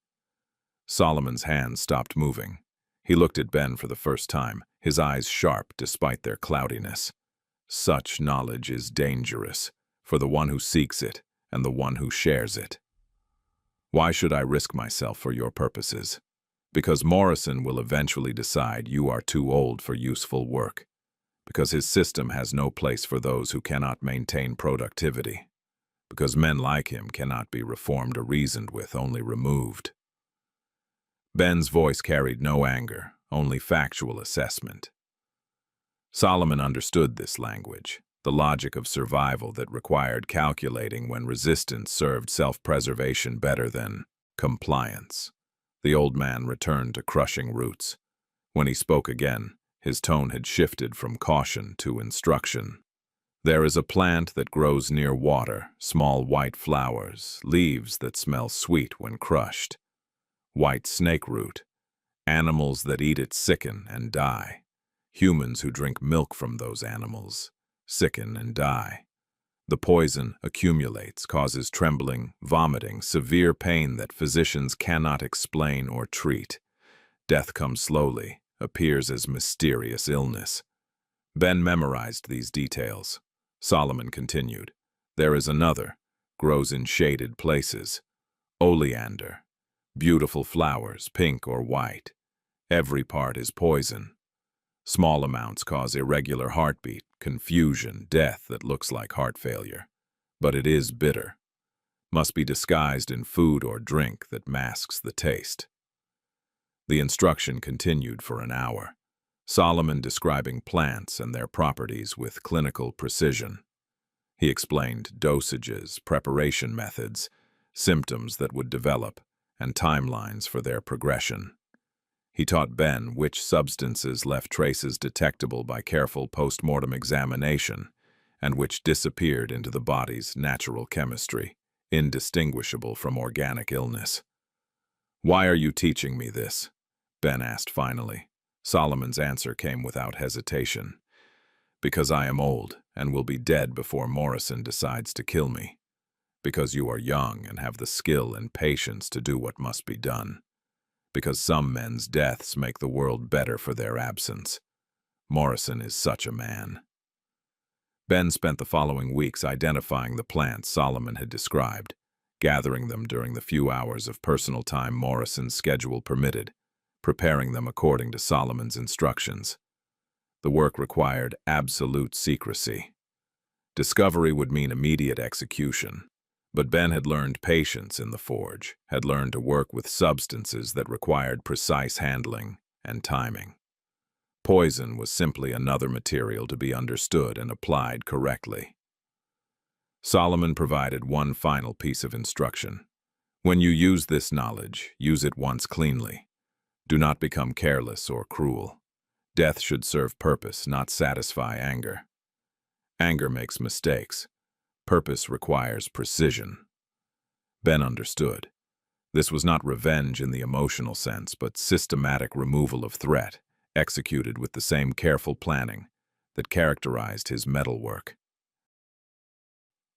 Solomon's hands stopped moving. He looked at Ben for the first time, his eyes sharp despite their cloudiness. "Such knowledge is dangerous for the one who seeks it and the one who shares it." "Why should I risk myself for your purposes?" "Because Morrison will eventually decide you are too old for useful work. Because his system has no place for those who cannot maintain productivity. Because men like him cannot be reformed or reasoned with, only removed." Ben's voice carried no anger, only factual assessment. Solomon understood this language, the logic of survival that required calculating when resistance served self-preservation better than compliance. The old man returned to crushing roots. When he spoke again, his tone had shifted from caution to instruction. "There is a plant that grows near water, small white flowers, leaves that smell sweet when crushed. White snake root. Animals that eat it sicken and die. Humans who drink milk from those animals sicken and die. The poison accumulates, causes trembling, vomiting, severe pain that physicians cannot explain or treat. Death comes slowly, appears as mysterious illness." Ben memorized these details. Solomon continued, "There is another, grows in shaded places. Oleander. Beautiful flowers, pink or white. Every part is poison. Small amounts cause irregular heartbeat, confusion, death that looks like heart failure. But it is bitter. Must be disguised in food or drink that masks the taste." The instruction continued for an hour, Solomon describing plants and their properties with clinical precision. He explained dosages, preparation methods, symptoms that would develop, and timelines for their progression. He taught Ben which substances left traces detectable by careful post-mortem examination and which disappeared into the body's natural chemistry, indistinguishable from organic illness. "Why are you teaching me this?" Ben asked finally. Solomon's answer came without hesitation. "Because I am old and will be dead before Morrison decides to kill me. Because you are young and have the skill and patience to do what must be done. Because some men's deaths make the world better for their absence. Morrison is such a man." Ben spent the following weeks identifying the plants Solomon had described, gathering them during the few hours of personal time Morrison's schedule permitted, preparing them according to Solomon's instructions. The work required absolute secrecy. Discovery would mean immediate execution, but Ben had learned patience in the forge, had learned to work with substances that required precise handling and timing. Poison was simply another material to be understood and applied correctly. Solomon provided one final piece of instruction. When you use this knowledge, use it once cleanly. Do not become careless or cruel. Death should serve purpose, not satisfy anger. Anger makes mistakes. Purpose requires precision. Ben understood. This was not revenge in the emotional sense, but systematic removal of threat, executed with the same careful planning that characterized his metalwork.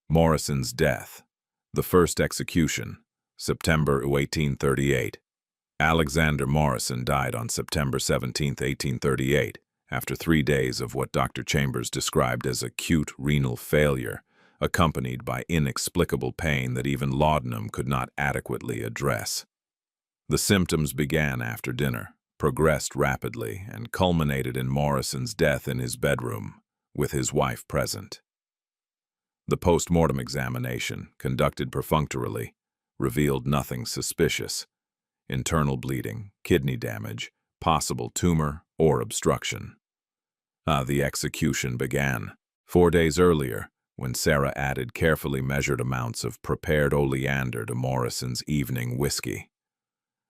Morrison's death. The first execution, September 1838. Alexander Morrison died on September 17, 1838, after 3 days of what Dr. Chambers described as acute renal failure, accompanied by inexplicable pain that even laudanum could not adequately address. The symptoms began after dinner, progressed rapidly, and culminated in Morrison's death in his bedroom, with his wife present. The post-mortem examination, conducted perfunctorily, revealed nothing suspicious: internal bleeding, kidney damage, possible tumor or obstruction. The execution began 4 days earlier, when Sarah added carefully measured amounts of prepared oleander to Morrison's evening whiskey.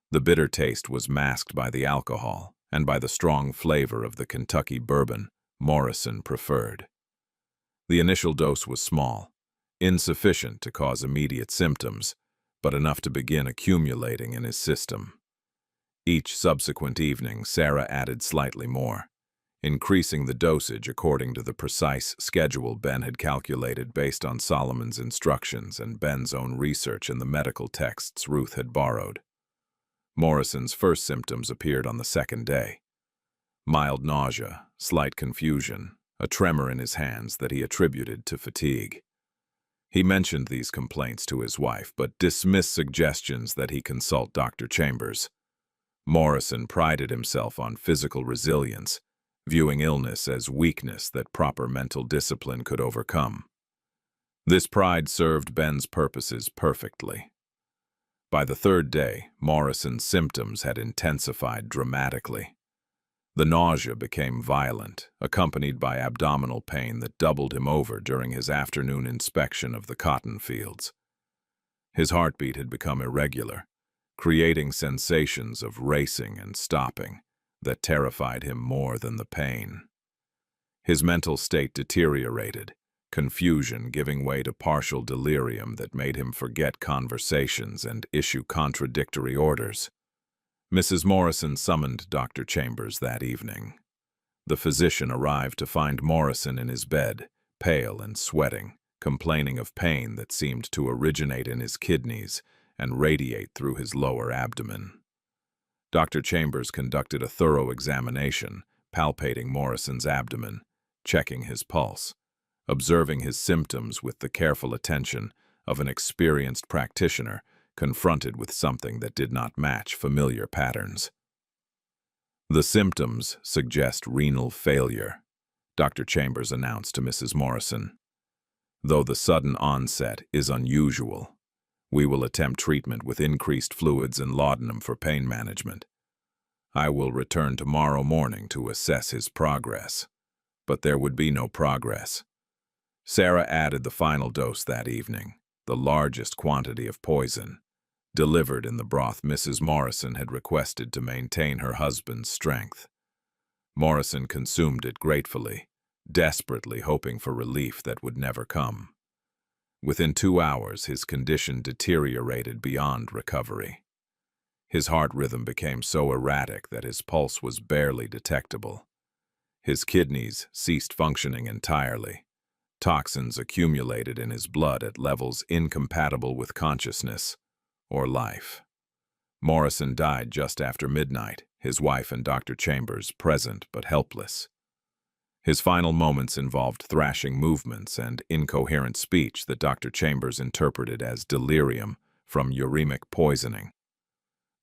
The bitter taste was masked by the alcohol and by the strong flavor of the Kentucky bourbon Morrison preferred. The initial dose was small, insufficient to cause immediate symptoms, but enough to begin accumulating in his system. Each subsequent evening, Sarah added slightly more, increasing the dosage according to the precise schedule Ben had calculated based on Solomon's instructions and Ben's own research in the medical texts Ruth had borrowed. Morrison's first symptoms appeared on the second day: mild nausea, slight confusion, a tremor in his hands that he attributed to fatigue. He mentioned these complaints to his wife, but dismissed suggestions that he consult Dr. Chambers. Morrison prided himself on physical resilience, viewing illness as weakness that proper mental discipline could overcome. This pride served Ben's purposes perfectly. By the third day, Morrison's symptoms had intensified dramatically. The nausea became violent, accompanied by abdominal pain that doubled him over during his afternoon inspection of the cotton fields. His heartbeat had become irregular, creating sensations of racing and stopping that terrified him more than the pain. His mental state deteriorated, confusion giving way to partial delirium that made him forget conversations and issue contradictory orders. Mrs. Morrison summoned Dr. Chambers that evening. The physician arrived to find Morrison in his bed, pale and sweating, complaining of pain that seemed to originate in his kidneys and radiate through his lower abdomen. Dr. Chambers conducted a thorough examination, palpating Morrison's abdomen, checking his pulse, observing his symptoms with the careful attention of an experienced practitioner confronted with something that did not match familiar patterns. "The symptoms suggest renal failure," Dr. Chambers announced to Mrs. Morrison. "Though the sudden onset is unusual, we will attempt treatment with increased fluids and laudanum for pain management. I will return tomorrow morning to assess his progress." But there would be no progress. Sarah added the final dose that evening, the largest quantity of poison, delivered in the broth Mrs. Morrison had requested to maintain her husband's strength. Morrison consumed it gratefully, desperately hoping for relief that would never come. Within 2 hours, his condition deteriorated beyond recovery. His heart rhythm became so erratic that his pulse was barely detectable. His kidneys ceased functioning entirely. Toxins accumulated in his blood at levels incompatible with consciousness or life. Morrison died just after midnight, his wife and Dr. Chambers present but helpless. His final moments involved thrashing movements and incoherent speech that Dr. Chambers interpreted as delirium from uremic poisoning.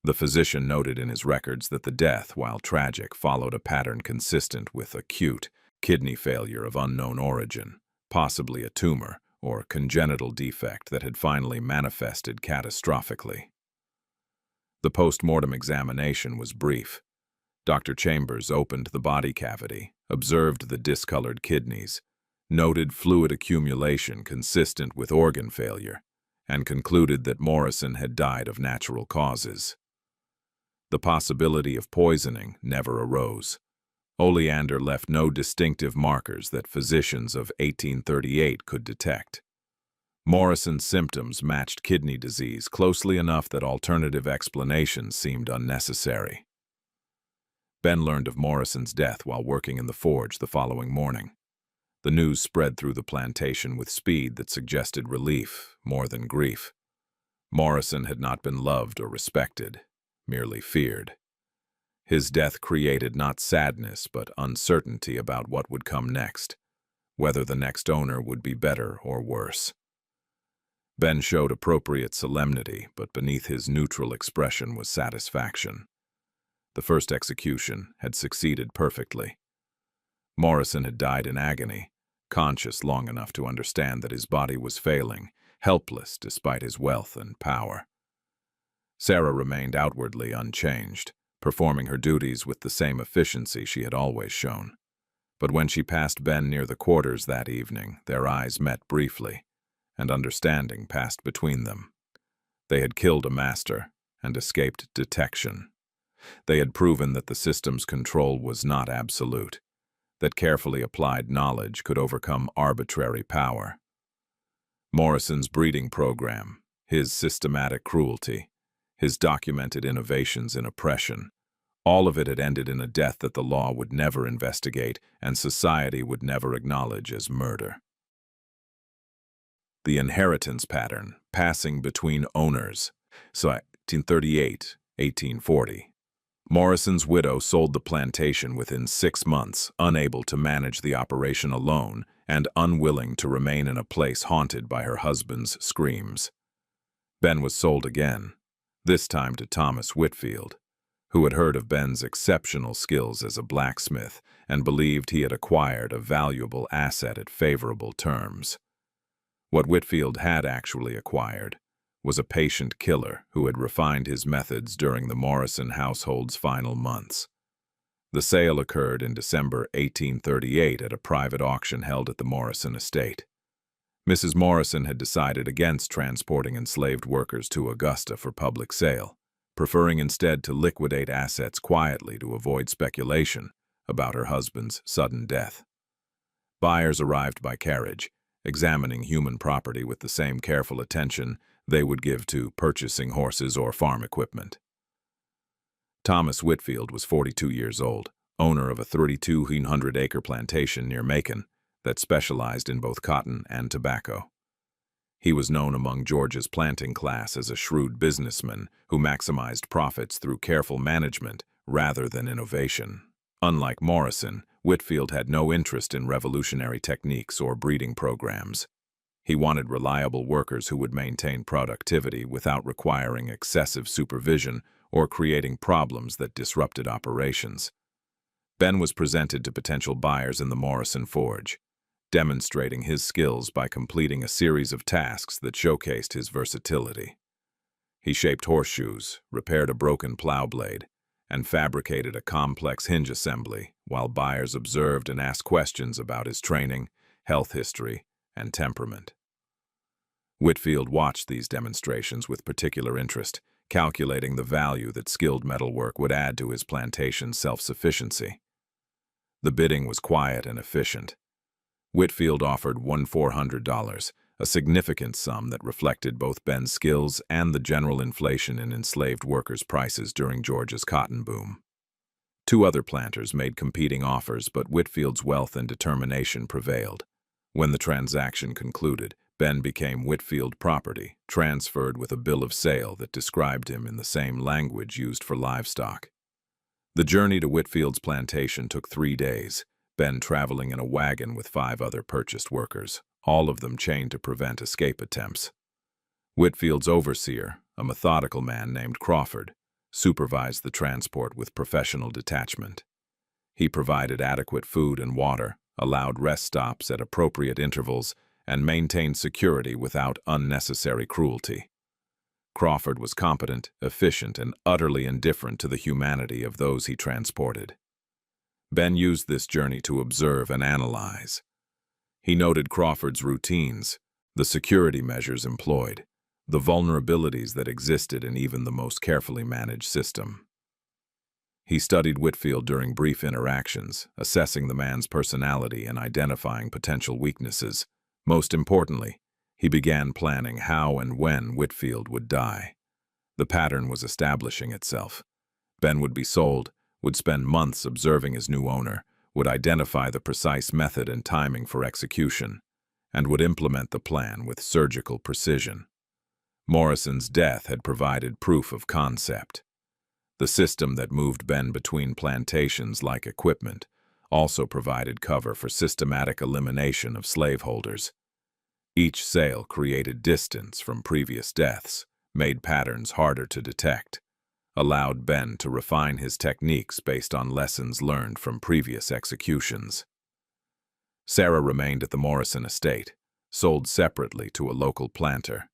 The physician noted in his records that the death, while tragic, followed a pattern consistent with acute kidney failure of unknown origin, possibly a tumor or congenital defect that had finally manifested catastrophically. The post-mortem examination was brief. Dr. Chambers opened the body cavity, observed the discolored kidneys, noted fluid accumulation consistent with organ failure, and concluded that Morrison had died of natural causes. The possibility of poisoning never arose. Oleander left no distinctive markers that physicians of 1838 could detect. Morrison's symptoms matched kidney disease closely enough that alternative explanations seemed unnecessary. Ben learned of Morrison's death while working in the forge the following morning. The news spread through the plantation with speed that suggested relief more than grief. Morrison had not been loved or respected, merely feared. His death created not sadness but uncertainty about what would come next, whether the next owner would be better or worse. Ben showed appropriate solemnity, but beneath his neutral expression was satisfaction. The first execution had succeeded perfectly. Morrison had died in agony, conscious long enough to understand that his body was failing, helpless despite his wealth and power. Sarah remained outwardly unchanged, performing her duties with the same efficiency she had always shown. But when she passed Ben near the quarters that evening, their eyes met briefly, and understanding passed between them. They had killed a master and escaped detection. They had proven that the system's control was not absolute, that carefully applied knowledge could overcome arbitrary power. Morrison's breeding program, his systematic cruelty, his documented innovations in oppression, all of it had ended in a death that the law would never investigate and society would never acknowledge as murder. The inheritance pattern, passing between owners. So 1838, 1840. Morrison's widow sold the plantation within 6 months, unable to manage the operation alone and unwilling to remain in a place haunted by her husband's screams. Ben was sold again, this time to Thomas Whitfield, who had heard of Ben's exceptional skills as a blacksmith and believed he had acquired a valuable asset at favorable terms. What Whitfield had actually acquired was a patient killer who had refined his methods during the Morrison household's final months. The sale occurred in December 1838 at a private auction held at the Morrison estate. Mrs. Morrison had decided against transporting enslaved workers to Augusta for public sale, preferring instead to liquidate assets quietly to avoid speculation about her husband's sudden death. Buyers arrived by carriage, examining human property with the same careful attention they would give to purchasing horses or farm equipment. Thomas Whitfield was 42 years old, owner of a 3,200-acre plantation near Macon that specialized in both cotton and tobacco. He was known among Georgia's planting class as a shrewd businessman who maximized profits through careful management rather than innovation. Unlike Morrison, Whitfield had no interest in revolutionary techniques or breeding programs. He wanted reliable workers who would maintain productivity without requiring excessive supervision or creating problems that disrupted operations. Ben was presented to potential buyers in the Morrison forge, demonstrating his skills by completing a series of tasks that showcased his versatility. He shaped horseshoes, repaired a broken plow blade, and fabricated a complex hinge assembly while buyers observed and asked questions about his training, health history, and temperament. Whitfield watched these demonstrations with particular interest, calculating the value that skilled metalwork would add to his plantation's self-sufficiency. The bidding was quiet and efficient. Whitfield offered $1,400, a significant sum that reflected both Ben's skills and the general inflation in enslaved workers' prices during Georgia's cotton boom. Two other planters made competing offers, but Whitfield's wealth and determination prevailed. When the transaction concluded, Ben became Whitfield property, transferred with a bill of sale that described him in the same language used for livestock. The journey to Whitfield's plantation took 3 days, Ben traveling in a wagon with 5 other purchased workers, all of them chained to prevent escape attempts. Whitfield's overseer, a methodical man named Crawford, supervised the transport with professional detachment. He provided adequate food and water, allowed rest stops at appropriate intervals, and maintained security without unnecessary cruelty. Crawford was competent, efficient, and utterly indifferent to the humanity of those he transported. Ben used this journey to observe and analyze. He noted Crawford's routines, the security measures employed, the vulnerabilities that existed in even the most carefully managed system. He studied Whitfield during brief interactions, assessing the man's personality and identifying potential weaknesses. Most importantly, he began planning how and when Whitfield would die. The pattern was establishing itself. Ben would be sold, would spend months observing his new owner, would identify the precise method and timing for execution, and would implement the plan with surgical precision. Morrison's death had provided proof of concept. The system that moved Ben between plantations like equipment also provided cover for systematic elimination of slaveholders. Each sale created distance from previous deaths, made patterns harder to detect, allowed Ben to refine his techniques based on lessons learned from previous executions. Sarah remained at the Morrison estate, sold separately to a local planter.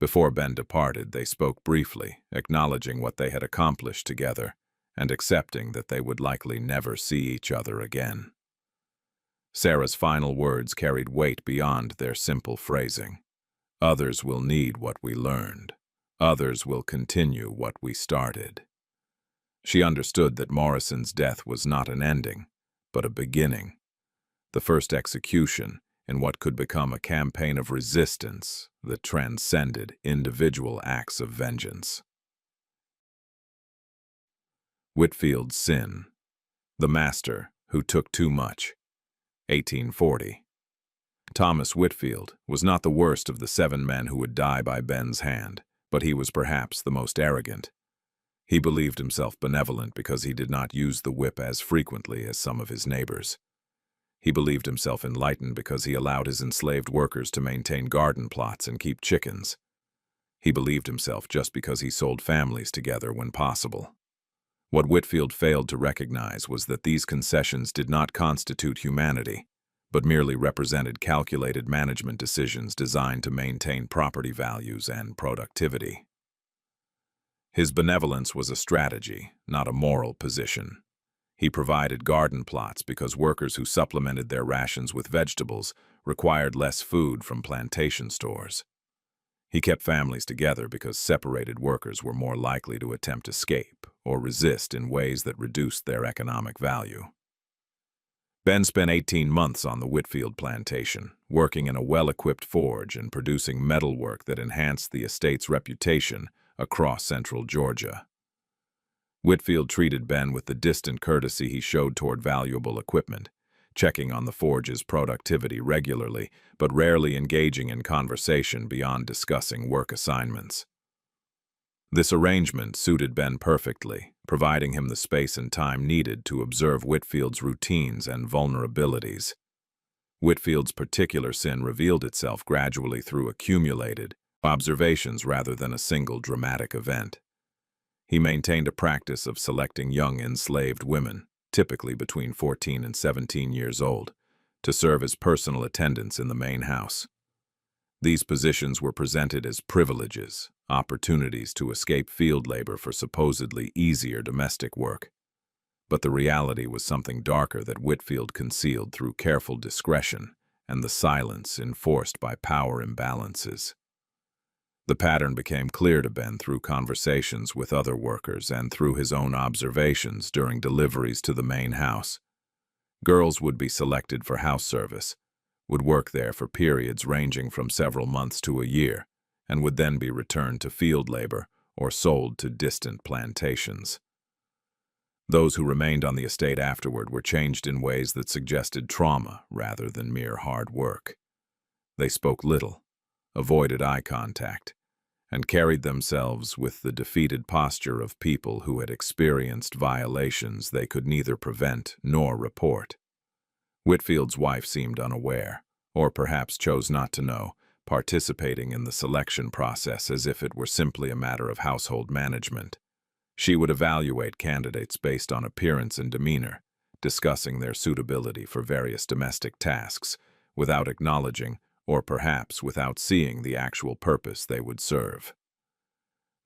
Before Ben departed, they spoke briefly, acknowledging what they had accomplished together and accepting that they would likely never see each other again. Sarah's final words carried weight beyond their simple phrasing. Others will need what we learned. Others will continue what we started. She understood that Morrison's death was not an ending, but a beginning. The first execution in what could become a campaign of resistance that transcended individual acts of vengeance. Whitfield's sin. The master who took too much. 1840. Thomas Whitfield was not the worst of the 7 men who would die by Ben's hand, but he was perhaps the most arrogant. He believed himself benevolent because he did not use the whip as frequently as some of his neighbors. He believed himself enlightened because he allowed his enslaved workers to maintain garden plots and keep chickens. He believed himself just because he sold families together when possible. What Whitfield failed to recognize was that these concessions did not constitute humanity, but merely represented calculated management decisions designed to maintain property values and productivity. His benevolence was a strategy, not a moral position. He provided garden plots because workers who supplemented their rations with vegetables required less food from plantation stores. He kept families together because separated workers were more likely to attempt escape or resist in ways that reduced their economic value. Ben spent 18 months on the Whitfield plantation, working in a well-equipped forge and producing metalwork that enhanced the estate's reputation across central Georgia. Whitfield treated Ben with the distant courtesy he showed toward valuable equipment, checking on the forge's productivity regularly, but rarely engaging in conversation beyond discussing work assignments. This arrangement suited Ben perfectly, providing him the space and time needed to observe Whitfield's routines and vulnerabilities. Whitfield's particular sin revealed itself gradually through accumulated observations rather than a single dramatic event. He maintained a practice of selecting young enslaved women, typically between 14 and 17 years old, to serve as personal attendants in the main house. These positions were presented as privileges, opportunities to escape field labor for supposedly easier domestic work. But the reality was something darker that Whitfield concealed through careful discretion and the silence enforced by power imbalances. The pattern became clear to Ben through conversations with other workers and through his own observations during deliveries to the main house. Girls would be selected for house service, would work there for periods ranging from several months to a year, and would then be returned to field labor or sold to distant plantations. Those who remained on the estate afterward were changed in ways that suggested trauma rather than mere hard work. They spoke little, avoided eye contact, and carried themselves with the defeated posture of people who had experienced violations they could neither prevent nor report. Whitfield's wife seemed unaware, or perhaps chose not to know, participating in the selection process as if it were simply a matter of household management. She would evaluate candidates based on appearance and demeanor, discussing their suitability for various domestic tasks, without acknowledging, or perhaps without seeing the actual purpose they would serve.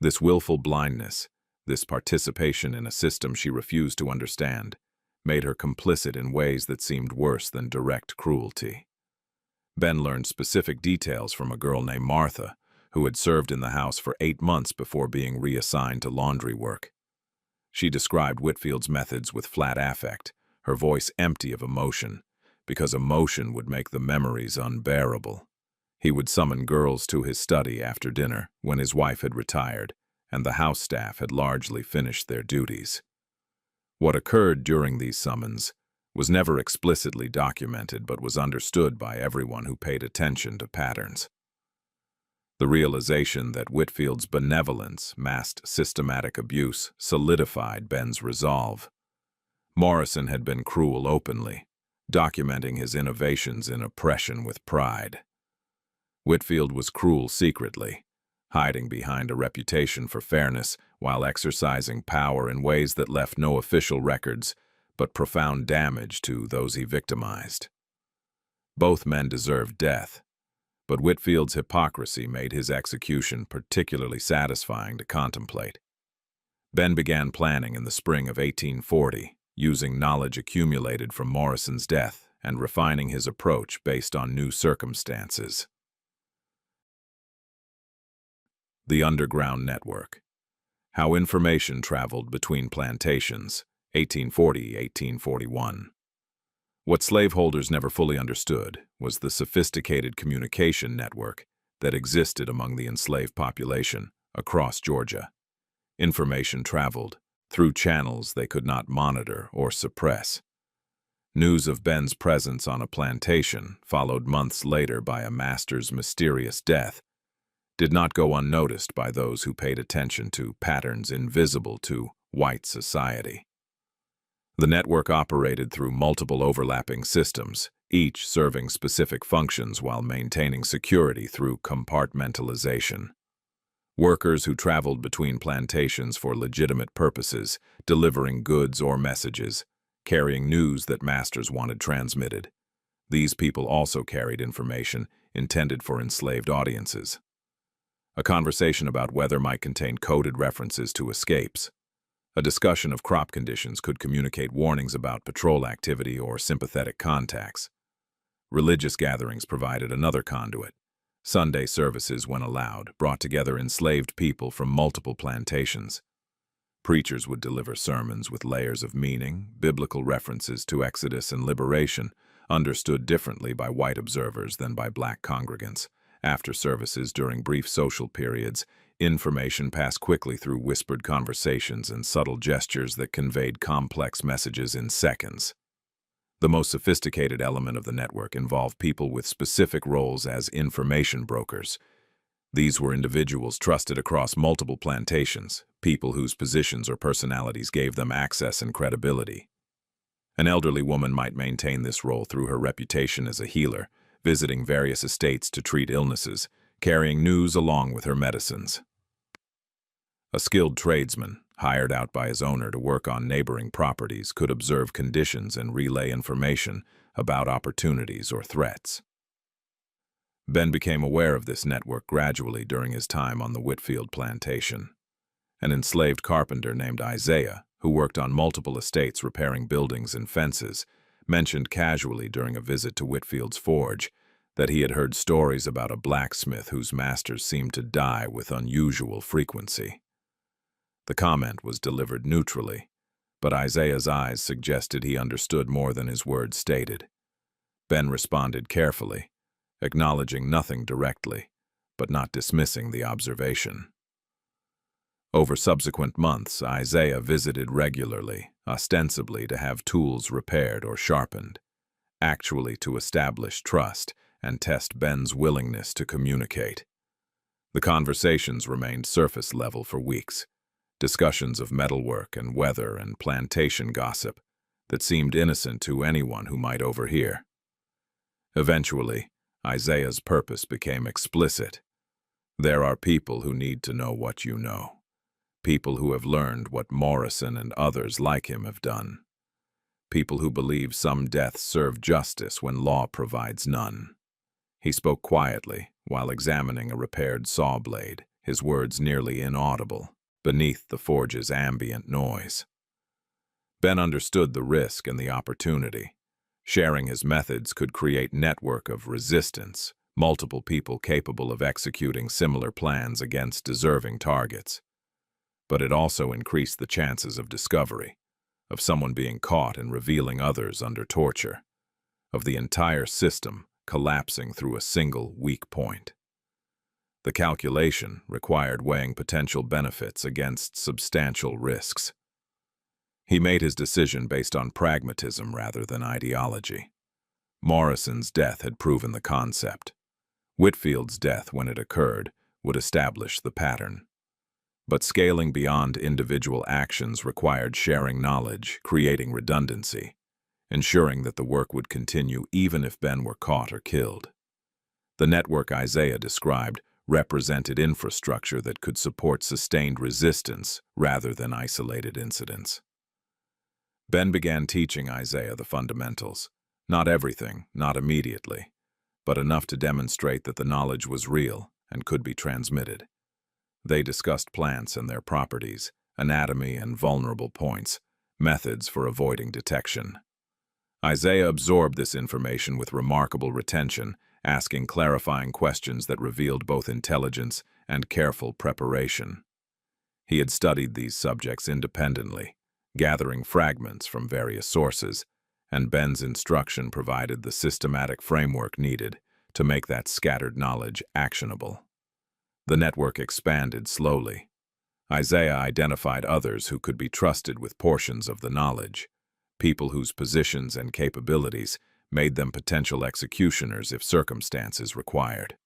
This willful blindness, this participation in a system she refused to understand, made her complicit in ways that seemed worse than direct cruelty. Ben learned specific details from a girl named Martha, who had served in the house for 8 months before being reassigned to laundry work. She described Whitfield's methods with flat affect, her voice empty of emotion, because emotion would make the memories unbearable. He would summon girls to his study after dinner when his wife had retired and the house staff had largely finished their duties. What occurred during these summons was never explicitly documented but was understood by everyone who paid attention to patterns. The realization that Whitfield's benevolence masked systematic abuse solidified Ben's resolve. Morrison had been cruel openly, documenting his innovations in oppression with pride. Whitfield was cruel secretly, hiding behind a reputation for fairness while exercising power in ways that left no official records but profound damage to those he victimized. Both men deserved death, but Whitfield's hypocrisy made his execution particularly satisfying to contemplate. Ben began planning in the spring of 1840, using knowledge accumulated from Morrison's death and refining his approach based on new circumstances. The Underground Network. How Information Traveled Between Plantations, 1840–1841. What slaveholders never fully understood was the sophisticated communication network that existed among the enslaved population across Georgia. Information traveled through channels they could not monitor or suppress. News of Ben's presence on a plantation, followed months later by a master's mysterious death, did not go unnoticed by those who paid attention to patterns invisible to white society. The network operated through multiple overlapping systems, each serving specific functions while maintaining security through compartmentalization. Workers who traveled between plantations for legitimate purposes, delivering goods or messages, carrying news that masters wanted transmitted. These people also carried information intended for enslaved audiences. A conversation about weather might contain coded references to escapes. A discussion of crop conditions could communicate warnings about patrol activity or sympathetic contacts. Religious gatherings provided another conduit. Sunday services, when allowed, brought together enslaved people from multiple plantations. Preachers would deliver sermons with layers of meaning, biblical references to Exodus and liberation, understood differently by white observers than by black congregants. After services during brief social periods, information passed quickly through whispered conversations and subtle gestures that conveyed complex messages in seconds. The most sophisticated element of the network involved people with specific roles as information brokers. These were individuals trusted across multiple plantations, people whose positions or personalities gave them access and credibility. An elderly woman might maintain this role through her reputation as a healer, visiting various estates to treat illnesses, carrying news along with her medicines. A skilled tradesman, hired out by his owner to work on neighboring properties, could observe conditions and relay information about opportunities or threats. Ben became aware of this network gradually during his time on the Whitfield plantation. An enslaved carpenter named Isaiah, who worked on multiple estates repairing buildings and fences, mentioned casually during a visit to Whitfield's forge that he had heard stories about a blacksmith whose masters seemed to die with unusual frequency. The comment was delivered neutrally, but Isaiah's eyes suggested he understood more than his words stated. Ben responded carefully, acknowledging nothing directly, but not dismissing the observation. Over subsequent months, Isaiah visited regularly, ostensibly to have tools repaired or sharpened, actually to establish trust and test Ben's willingness to communicate. The conversations remained surface level for weeks, discussions of metalwork and weather and plantation gossip that seemed innocent to anyone who might overhear. Eventually, Isaiah's purpose became explicit. There are people who need to know what you know. People who have learned what Morrison and others like him have done. People who believe some deaths serve justice when law provides none. He spoke quietly while examining a repaired saw blade, his words nearly inaudible, beneath the forge's ambient noise. Ben understood the risk and the opportunity. Sharing his methods could create a network of resistance, multiple people capable of executing similar plans against deserving targets. But it also increased the chances of discovery, of someone being caught and revealing others under torture, of the entire system collapsing through a single weak point. The calculation required weighing potential benefits against substantial risks. He made his decision based on pragmatism rather than ideology. Morrison's death had proven the concept. Whitfield's death, when it occurred, would establish the pattern. But scaling beyond individual actions required sharing knowledge, creating redundancy, ensuring that the work would continue even if Ben were caught or killed. The network Isaiah described represented infrastructure that could support sustained resistance rather than isolated incidents. Ben began teaching Isaiah the fundamentals. Not everything, not immediately, but enough to demonstrate that the knowledge was real and could be transmitted. They discussed plants and their properties, anatomy and vulnerable points, methods for avoiding detection. Isaiah absorbed this information with remarkable retention, asking clarifying questions that revealed both intelligence and careful preparation. He had studied these subjects independently, gathering fragments from various sources, and Ben's instruction provided the systematic framework needed to make that scattered knowledge actionable. The network expanded slowly. Isaiah identified others who could be trusted with portions of the knowledge, people whose positions and capabilities made them potential executioners if circumstances required.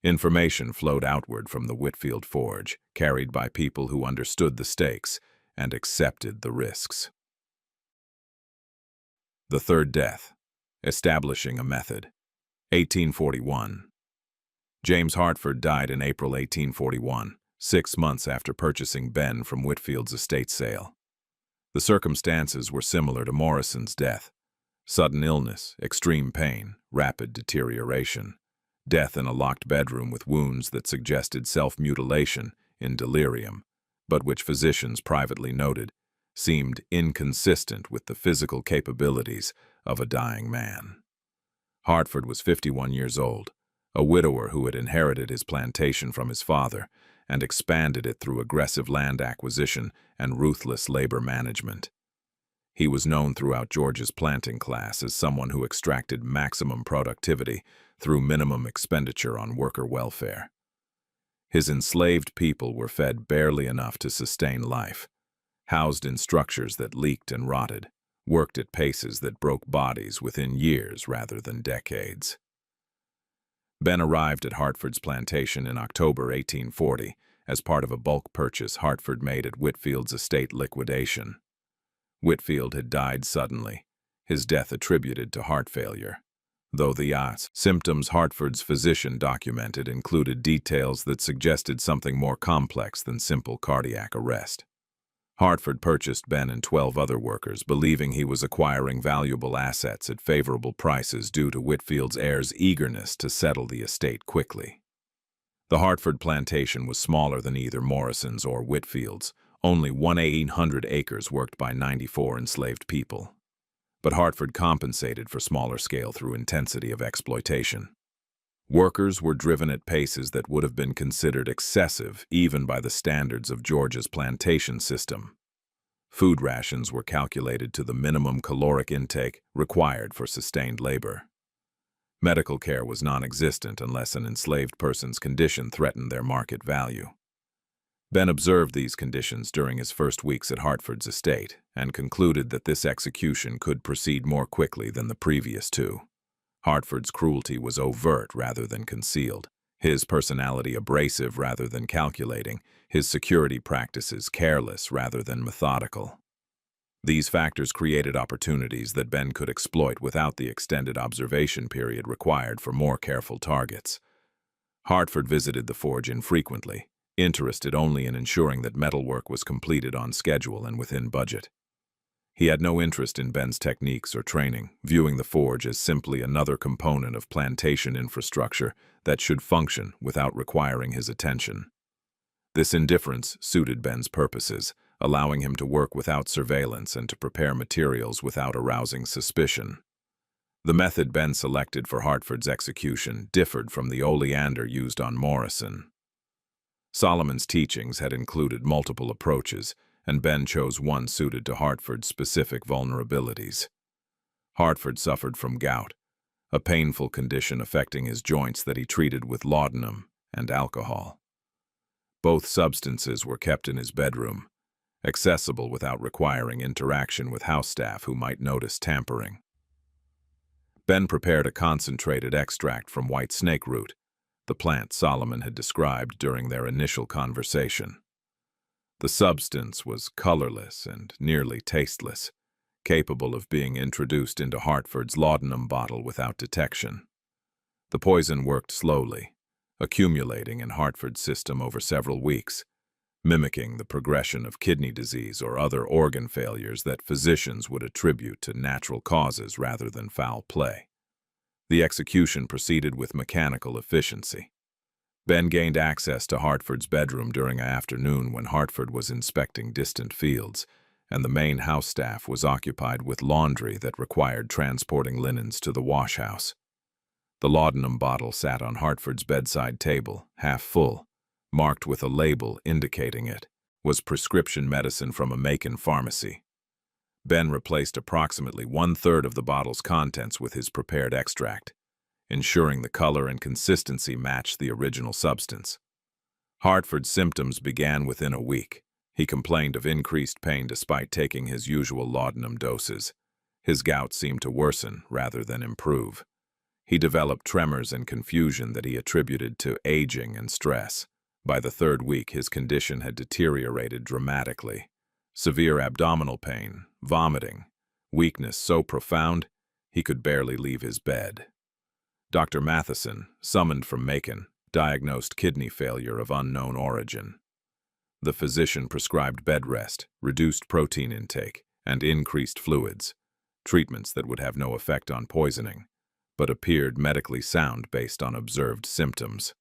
Information flowed outward from the Whitfield forge, carried by people who understood the stakes and accepted the risks. The third death. Establishing a method. 1841. James Hartford died in April 1841, 6 months after purchasing Ben from Whitfield's estate sale. The circumstances were similar to Morrison's death. Sudden illness, extreme pain, rapid deterioration. Death in a locked bedroom with wounds that suggested self-mutilation in delirium, but which physicians privately noted seemed inconsistent with the physical capabilities of a dying man. Hartford was 51 years old, a widower who had inherited his plantation from his father and expanded it through aggressive land acquisition and ruthless labor management. He was known throughout Georgia's planting class as someone who extracted maximum productivity through minimum expenditure on worker welfare. His enslaved people were fed barely enough to sustain life, housed in structures that leaked and rotted, worked at paces that broke bodies within years rather than decades. Ben arrived at Hartford's plantation in October 1840 as part of a bulk purchase Hartford made at Whitfield's estate liquidation. Whitfield had died suddenly, his death attributed to heart failure, though the symptoms Hartford's physician documented included details that suggested something more complex than simple cardiac arrest. Hartford purchased Ben and 12 other workers, believing he was acquiring valuable assets at favorable prices due to Whitfield's heirs' eagerness to settle the estate quickly. The Hartford plantation was smaller than either Morrison's or Whitfield's, only 1,800 acres worked by 94 enslaved people. But Hartford compensated for smaller scale through intensity of exploitation. Workers were driven at paces that would have been considered excessive even by the standards of Georgia's plantation system. Food rations were calculated to the minimum caloric intake required for sustained labor. Medical care was non-existent unless an enslaved person's condition threatened their market value. Ben observed these conditions during his first weeks at Hartford's estate and concluded that this execution could proceed more quickly than the previous two. Hartford's cruelty was overt rather than concealed, his personality abrasive rather than calculating, his security practices careless rather than methodical. These factors created opportunities that Ben could exploit without the extended observation period required for more careful targets. Hartford visited the forge infrequently, interested only in ensuring that metalwork was completed on schedule and within budget. He had no interest in Ben's techniques or training, viewing the forge as simply another component of plantation infrastructure that should function without requiring his attention. This indifference suited Ben's purposes, allowing him to work without surveillance and to prepare materials without arousing suspicion. The method Ben selected for Hartford's execution differed from the oleander used on Morrison. Solomon's teachings had included multiple approaches, and Ben chose one suited to Hartford's specific vulnerabilities. Hartford suffered from gout, a painful condition affecting his joints that he treated with laudanum and alcohol. Both substances were kept in his bedroom, accessible without requiring interaction with house staff who might notice tampering. Ben prepared a concentrated extract from white snake root, the plant Solomon had described during their initial conversation. The substance was colorless and nearly tasteless, capable of being introduced into Hartford's laudanum bottle without detection. The poison worked slowly, accumulating in Hartford's system over several weeks, mimicking the progression of kidney disease or other organ failures that physicians would attribute to natural causes rather than foul play. The execution proceeded with mechanical efficiency. Ben gained access to Hartford's bedroom during an afternoon when Hartford was inspecting distant fields, and the main house staff was occupied with laundry that required transporting linens to the wash house. The laudanum bottle sat on Hartford's bedside table, half full, marked with a label indicating it was prescription medicine from a Macon pharmacy. Ben replaced approximately 1/3 of the bottle's contents with his prepared extract, ensuring the color and consistency matched the original substance. Hartford's symptoms began within a week. He complained of increased pain despite taking his usual laudanum doses. His gout seemed to worsen rather than improve. He developed tremors and confusion that he attributed to aging and stress. By the 3rd week, his condition had deteriorated dramatically. Severe abdominal pain, vomiting, weakness so profound he could barely leave his bed. Dr. Matheson, summoned from Macon, diagnosed kidney failure of unknown origin. The physician prescribed bed rest, reduced protein intake, and increased fluids, treatments that would have no effect on poisoning, but appeared medically sound based on observed symptoms.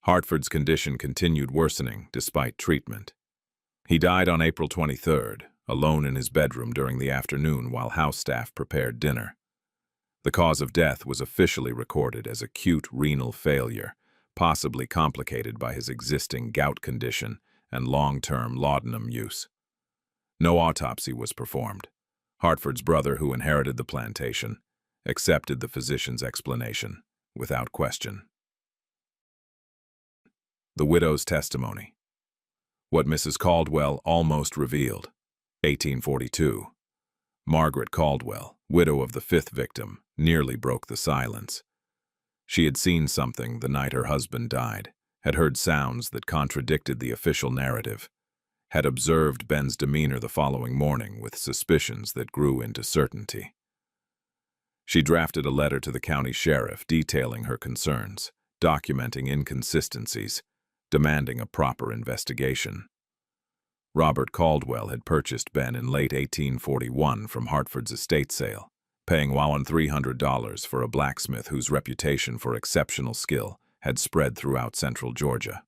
Hartford's condition continued worsening despite treatment. He died on April 23rd, alone in his bedroom during the afternoon while house staff prepared dinner. The cause of death was officially recorded as acute renal failure, possibly complicated by his existing gout condition and long-term laudanum use. No autopsy was performed. Hartford's brother, who inherited the plantation, accepted the physician's explanation without question. The widow's testimony. What Mrs. Caldwell almost revealed. 1842. Margaret Caldwell, widow of the 5th victim, nearly broke the silence. She had seen something the night her husband died, had heard sounds that contradicted the official narrative, had observed Ben's demeanor the following morning with suspicions that grew into certainty. She drafted a letter to the county sheriff detailing her concerns, documenting inconsistencies, demanding a proper investigation. Robert Caldwell had purchased Ben in late 1841 from Hartford's estate sale, paying $300 for a blacksmith whose reputation for exceptional skill had spread throughout central Georgia.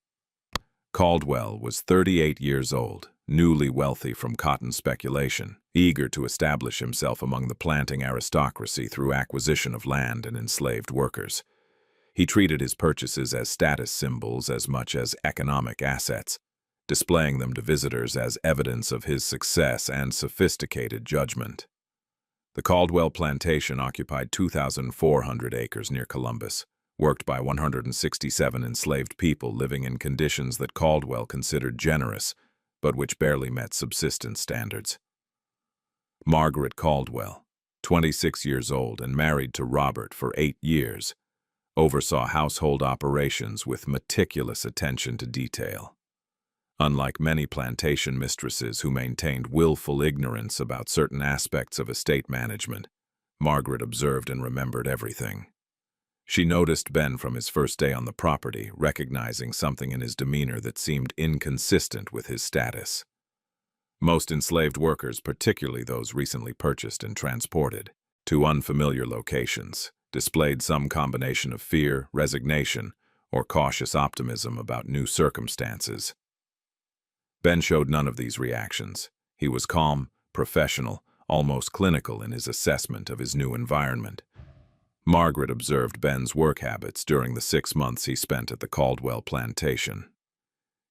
Caldwell was 38 years old, newly wealthy from cotton speculation, eager to establish himself among the planting aristocracy through acquisition of land and enslaved workers. He treated his purchases as status symbols as much as economic assets, displaying them to visitors as evidence of his success and sophisticated judgment. The Caldwell Plantation occupied 2,400 acres near Columbus, worked by 167 enslaved people living in conditions that Caldwell considered generous, but which barely met subsistence standards. Margaret Caldwell, 26 years old and married to Robert for 8 years, oversaw household operations with meticulous attention to detail. Unlike many plantation mistresses who maintained willful ignorance about certain aspects of estate management, Margaret observed and remembered everything. She noticed Ben from his first day on the property, recognizing something in his demeanor that seemed inconsistent with his status. Most enslaved workers, particularly those recently purchased and transported to unfamiliar locations, displayed some combination of fear, resignation, or cautious optimism about new circumstances. Ben showed none of these reactions. He was calm, professional, almost clinical in his assessment of his new environment. Margaret observed Ben's work habits during the 6 months he spent at the Caldwell Plantation.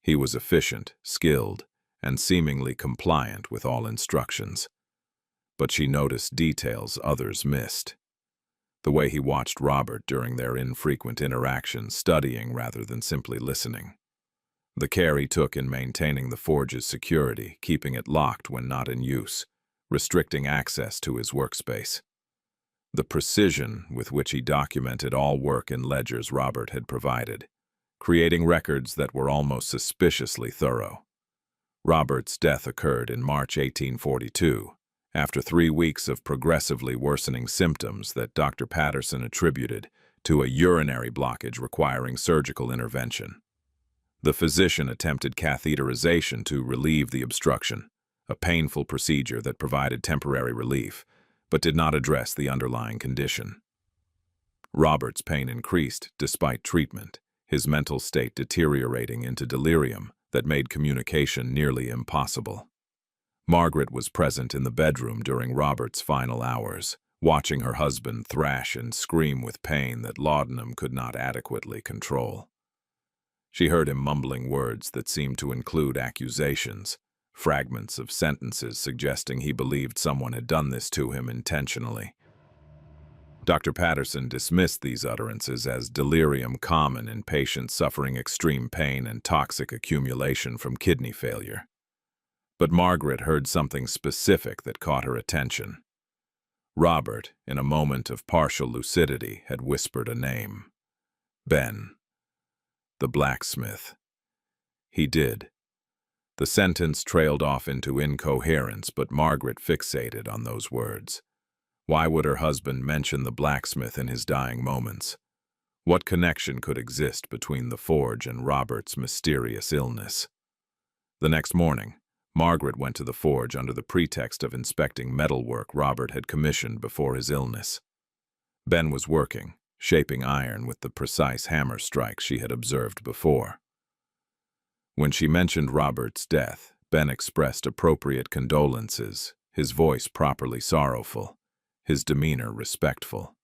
He was efficient, skilled, and seemingly compliant with all instructions. But she noticed details others missed. The way he watched Robert during their infrequent interactions, studying rather than simply listening. The care he took in maintaining the forge's security, keeping it locked when not in use, restricting access to his workspace. The precision with which he documented all work in ledgers Robert had provided, creating records that were almost suspiciously thorough. Robert's death occurred in March 1842, after 3 weeks of progressively worsening symptoms that Dr. Patterson attributed to a urinary blockage requiring surgical intervention. The physician attempted catheterization to relieve the obstruction, a painful procedure that provided temporary relief, but did not address the underlying condition. Robert's pain increased despite treatment, his mental state deteriorating into delirium that made communication nearly impossible. Margaret was present in the bedroom during Robert's final hours, watching her husband thrash and scream with pain that laudanum could not adequately control. She heard him mumbling words that seemed to include accusations, fragments of sentences suggesting he believed someone had done this to him intentionally. Dr. Patterson dismissed these utterances as delirium common in patients suffering extreme pain and toxic accumulation from kidney failure. But Margaret heard something specific that caught her attention. Robert, in a moment of partial lucidity, had whispered a name. Ben. The blacksmith. He did. The sentence trailed off into incoherence, but Margaret fixated on those words. Why would her husband mention the blacksmith in his dying moments? What connection could exist between the forge and Robert's mysterious illness? The next morning, Margaret went to the forge under the pretext of inspecting metalwork Robert had commissioned before his illness. Ben was working, shaping iron with the precise hammer strikes she had observed before. When she mentioned Robert's death, Ben expressed appropriate condolences, his voice properly sorrowful, his demeanor respectful.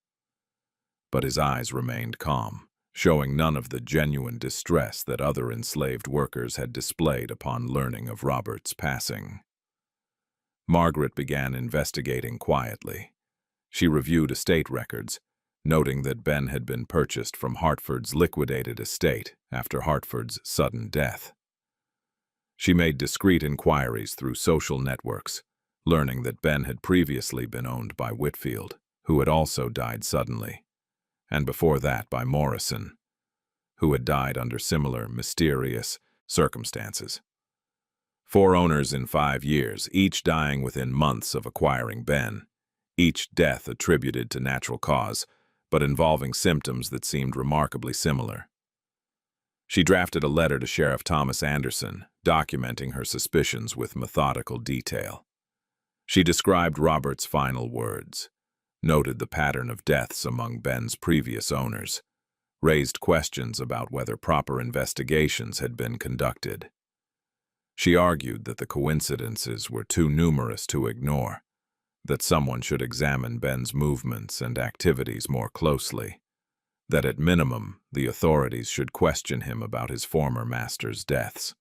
But his eyes remained calm, showing none of the genuine distress that other enslaved workers had displayed upon learning of Robert's passing. Margaret began investigating quietly. She reviewed estate records, noting that Ben had been purchased from Hartford's liquidated estate after Hartford's sudden death. She made discreet inquiries through social networks, learning that Ben had previously been owned by Whitfield, who had also died suddenly, and before that by Morrison, who had died under similar mysterious circumstances. 4 owners in 5 years, each dying within months of acquiring Ben, each death attributed to natural cause, but involving symptoms that seemed remarkably similar. She drafted a letter to Sheriff Thomas Anderson, documenting her suspicions with methodical detail. She described Robert's final words, noted the pattern of deaths among Ben's previous owners, raised questions about whether proper investigations had been conducted. She argued that the coincidences were too numerous to ignore, that someone should examine Ben's movements and activities more closely, that at minimum the authorities should question him about his former master's deaths.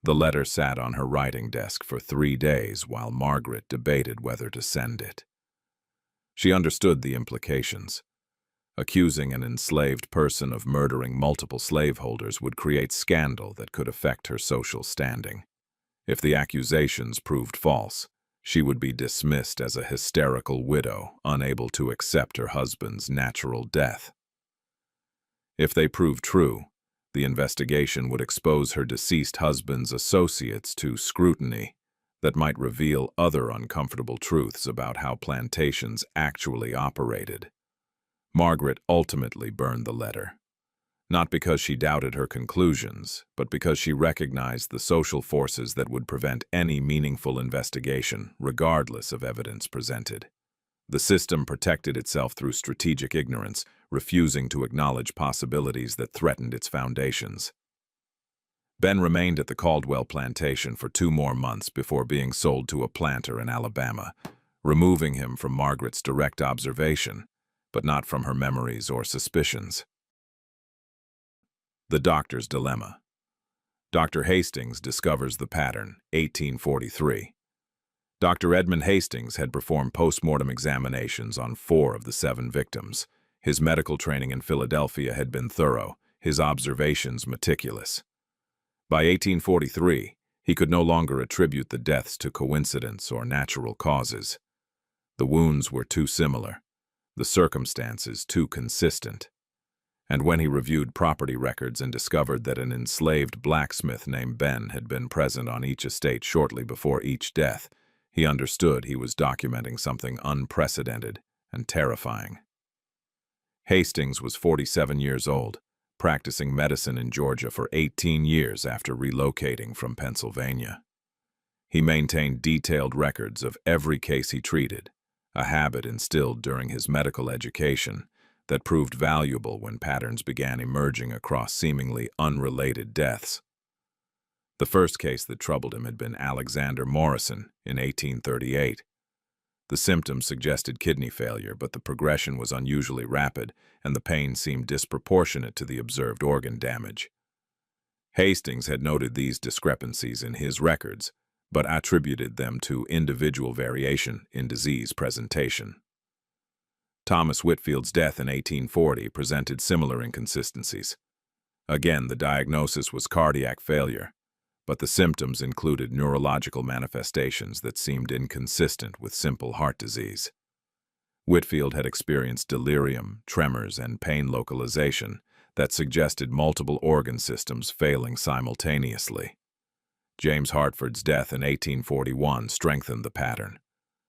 The letter sat on her writing desk for 3 days while Margaret debated whether to send it. She understood the implications. Accusing an enslaved person of murdering multiple slaveholders would create scandal that could affect her social standing. If the accusations proved false, she would be dismissed as a hysterical widow, unable to accept her husband's natural death. If they proved true, the investigation would expose her deceased husband's associates to scrutiny that might reveal other uncomfortable truths about how plantations actually operated. Margaret ultimately burned the letter, not because she doubted her conclusions, but because she recognized the social forces that would prevent any meaningful investigation, regardless of evidence presented. The system protected itself through strategic ignorance, refusing to acknowledge possibilities that threatened its foundations. Ben remained at the Caldwell plantation for 2 more months before being sold to a planter in Alabama, removing him from Margaret's direct observation, but not from her memories or suspicions. The Doctor's Dilemma. Dr. Hastings discovers the pattern, 1843. Dr. Edmund Hastings had performed post-mortem examinations on 4 of the 7 victims. His medical training in Philadelphia had been thorough, his observations meticulous. By 1843, he could no longer attribute the deaths to coincidence or natural causes. The wounds were too similar, the circumstances too consistent. And when he reviewed property records and discovered that an enslaved blacksmith named Ben had been present on each estate shortly before each death, he understood he was documenting something unprecedented and terrifying. Hastings was 47 years old, practicing medicine in Georgia for 18 years after relocating from Pennsylvania. He maintained detailed records of every case he treated, a habit instilled during his medical education that proved valuable when patterns began emerging across seemingly unrelated deaths. The first case that troubled him had been Alexander Morrison in 1838. The symptoms suggested kidney failure, but the progression was unusually rapid, and the pain seemed disproportionate to the observed organ damage. Hastings had noted these discrepancies in his records, but attributed them to individual variation in disease presentation. Thomas Whitfield's death in 1840 presented similar inconsistencies. Again, the diagnosis was cardiac failure, but the symptoms included neurological manifestations that seemed inconsistent with simple heart disease. Whitfield had experienced delirium, tremors, and pain localization that suggested multiple organ systems failing simultaneously. James Hartford's death in 1841 strengthened the pattern.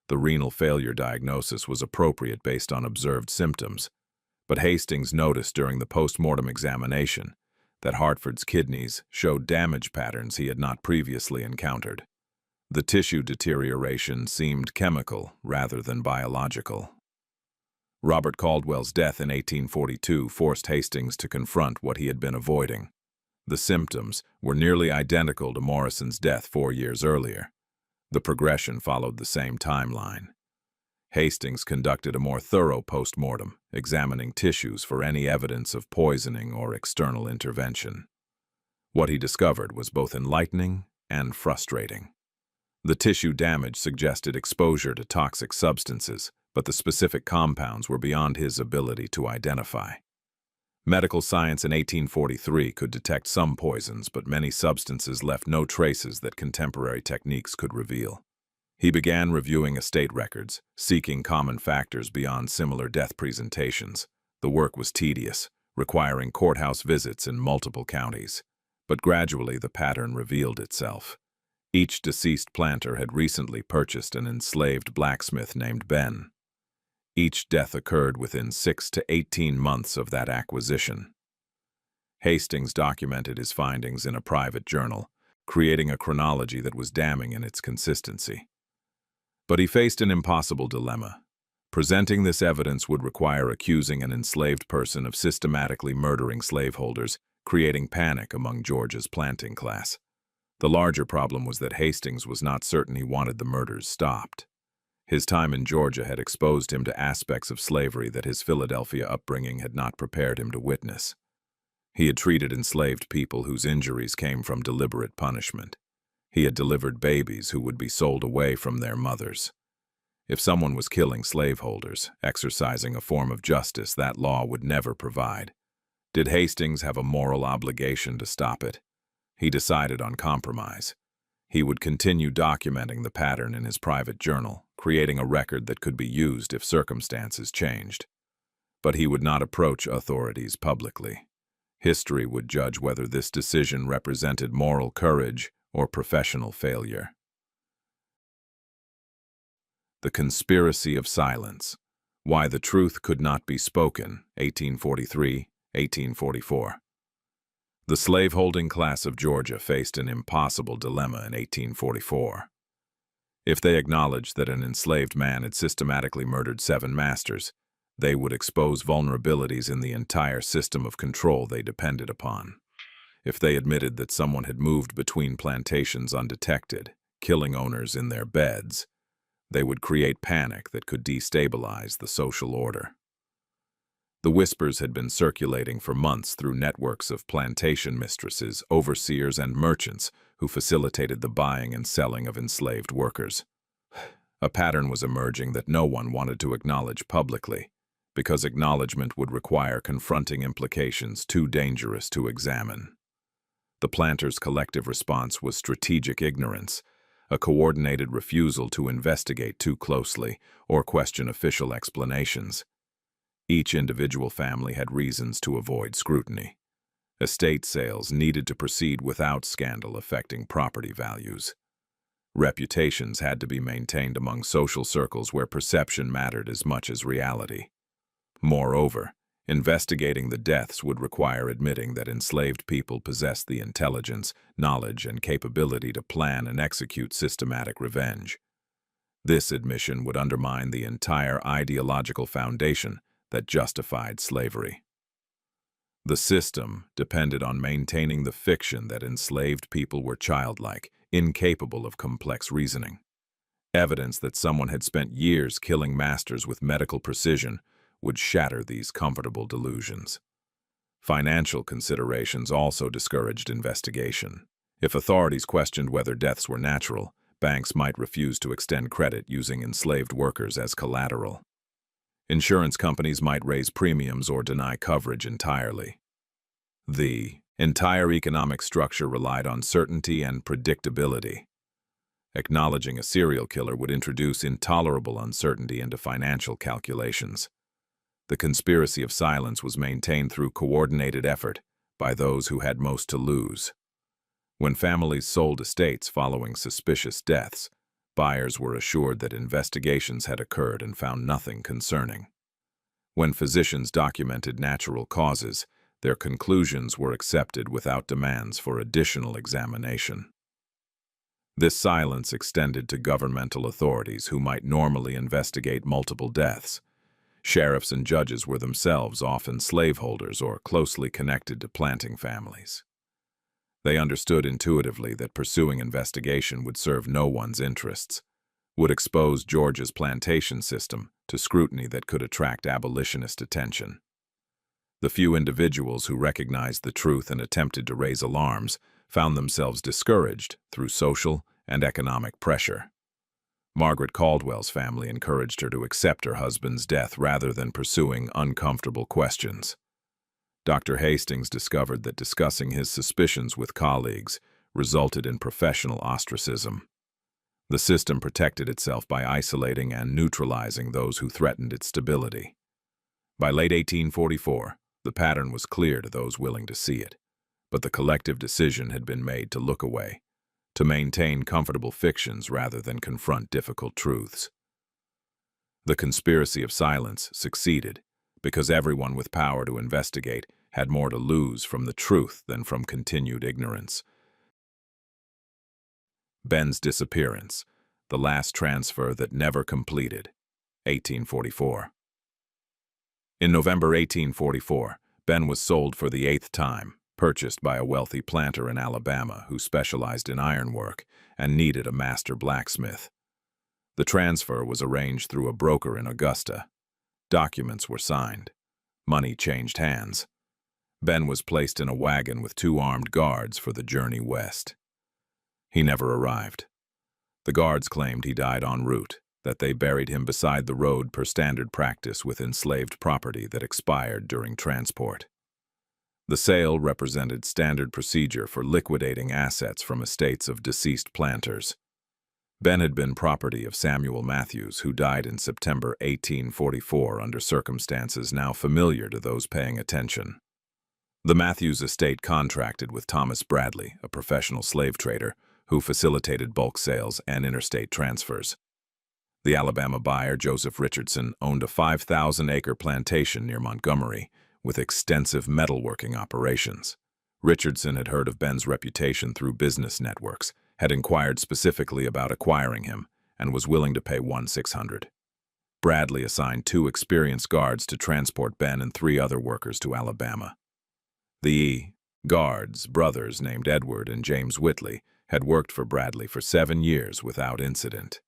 The renal failure diagnosis was appropriate based on observed symptoms, but Hastings noticed during the post-mortem examination that Hartford's kidneys showed damage patterns he had not previously encountered. The tissue deterioration seemed chemical rather than biological. Robert Caldwell's death in 1842 forced Hastings to confront what he had been avoiding. The symptoms were nearly identical to Morrison's death 4 years earlier. The progression followed the same timeline. Hastings conducted a more thorough post-mortem, examining tissues for any evidence of poisoning or external intervention. What he discovered was both enlightening and frustrating. The tissue damage suggested exposure to toxic substances, but the specific compounds were beyond his ability to identify. Medical science in 1843 could detect some poisons, but many substances left no traces that contemporary techniques could reveal. He began reviewing estate records, seeking common factors beyond similar death presentations. The work was tedious, requiring courthouse visits in multiple counties. But gradually the pattern revealed itself. Each deceased planter had recently purchased an enslaved blacksmith named Ben. Each death occurred within 6 to 18 months of that acquisition. Hastings documented his findings in a private journal, creating a chronology that was damning in its consistency. But he faced an impossible dilemma. Presenting this evidence would require accusing an enslaved person of systematically murdering slaveholders, creating panic among Georgia's planting class. The larger problem was that Hastings was not certain he wanted the murders stopped. His time in Georgia had exposed him to aspects of slavery that his Philadelphia upbringing had not prepared him to witness. He had treated enslaved people whose injuries came from deliberate punishment. He had delivered babies who would be sold away from their mothers. If someone was killing slaveholders, exercising a form of justice that law would never provide. Did Hastings have a moral obligation to stop it? He decided on compromise. He would continue documenting the pattern in his private journal, creating a record that could be used if circumstances changed. But he would not approach authorities publicly. History would judge whether this decision represented moral courage or professional failure. The Conspiracy of Silence. Why the Truth Could Not Be Spoken, 1843-1844. The slaveholding class of Georgia faced an impossible dilemma in 1844. If they acknowledged that an enslaved man had systematically murdered 7 masters, they would expose vulnerabilities in the entire system of control they depended upon. If they admitted that someone had moved between plantations undetected, killing owners in their beds, they would create panic that could destabilize the social order. The whispers had been circulating for months through networks of plantation mistresses, overseers, and merchants who facilitated the buying and selling of enslaved workers. A pattern was emerging that no one wanted to acknowledge publicly, because acknowledgement would require confronting implications too dangerous to examine. The planters' collective response was strategic ignorance, a coordinated refusal to investigate too closely or question official explanations. Each individual family had reasons to avoid scrutiny. Estate sales needed to proceed without scandal affecting property values. Reputations had to be maintained among social circles where perception mattered as much as reality. Moreover, investigating the deaths would require admitting that enslaved people possessed the intelligence, knowledge, and capability to plan and execute systematic revenge. This admission would undermine the entire ideological foundation that justified slavery. The system depended on maintaining the fiction that enslaved people were childlike, incapable of complex reasoning. Evidence that someone had spent years killing masters with medical precision would shatter these comfortable delusions. Financial considerations also discouraged investigation. If authorities questioned whether deaths were natural, banks might refuse to extend credit using enslaved workers as collateral. Insurance companies might raise premiums or deny coverage entirely. The entire economic structure relied on certainty and predictability. Acknowledging a serial killer would introduce intolerable uncertainty into financial calculations. The conspiracy of silence was maintained through coordinated effort by those who had most to lose. When families sold estates following suspicious deaths, buyers were assured that investigations had occurred and found nothing concerning. When physicians documented natural causes, their conclusions were accepted without demands for additional examination. This silence extended to governmental authorities who might normally investigate multiple deaths. Sheriffs and judges were themselves often slaveholders or closely connected to planting families. They understood intuitively that pursuing investigation would serve no one's interests, would expose Georgia's plantation system to scrutiny that could attract abolitionist attention. The few individuals who recognized the truth and attempted to raise alarms found themselves discouraged through social and economic pressure. Margaret Caldwell's family encouraged her to accept her husband's death rather than pursuing uncomfortable questions. Dr. Hastings discovered that discussing his suspicions with colleagues resulted in professional ostracism. The system protected itself by isolating and neutralizing those who threatened its stability. By late 1844, the pattern was clear to those willing to see it, but the collective decision had been made to look away, to maintain comfortable fictions rather than confront difficult truths. The conspiracy of silence succeeded because everyone with power to investigate had more to lose from the truth than from continued ignorance. Ben's disappearance, the last transfer that never completed, 1844. In November 1844, Ben was sold for the 8th time, purchased by a wealthy planter in Alabama who specialized in ironwork and needed a master blacksmith. The transfer was arranged through a broker in Augusta. Documents were signed. Money changed hands. Ben was placed in a wagon with 2 armed guards for the journey west. He never arrived. The guards claimed he died en route, that they buried him beside the road per standard practice with enslaved property that expired during transport. The sale represented standard procedure for liquidating assets from estates of deceased planters. Ben had been property of Samuel Matthews, who died in September 1844 under circumstances now familiar to those paying attention. The Matthews estate contracted with Thomas Bradley, a professional slave trader, who facilitated bulk sales and interstate transfers. The Alabama buyer, Joseph Richardson, owned a 5,000-acre plantation near Montgomery, with extensive metalworking operations. Richardson had heard of Ben's reputation through business networks, had inquired specifically about acquiring him, and was willing to pay $1,600. Bradley assigned 2 experienced guards to transport Ben and 3 other workers to Alabama. The guards, brothers named Edward and James Whitley, had worked for Bradley for 7 years without incident.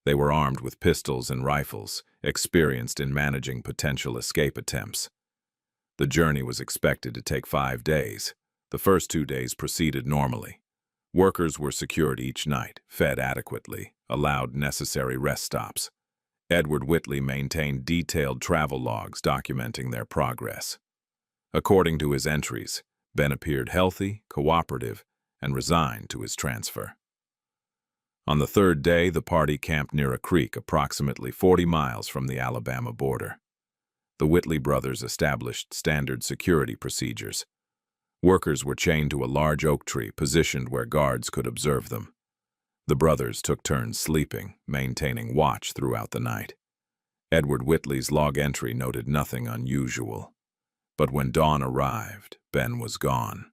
They were armed with pistols and rifles, experienced in managing potential escape attempts. The journey was expected to take 5 days. The first 2 days proceeded normally. Workers were secured each night, fed adequately, allowed necessary rest stops. Edward Whitley maintained detailed travel logs documenting their progress. According to his entries, Ben appeared healthy, cooperative, and resigned to his transfer. On the 3rd day, the party camped near a creek approximately 40 miles from the Alabama border. The Whitley brothers established standard security procedures. Workers were chained to a large oak tree positioned where guards could observe them. The brothers took turns sleeping, maintaining watch throughout the night. Edward Whitley's log entry noted nothing unusual. But when dawn arrived, Ben was gone.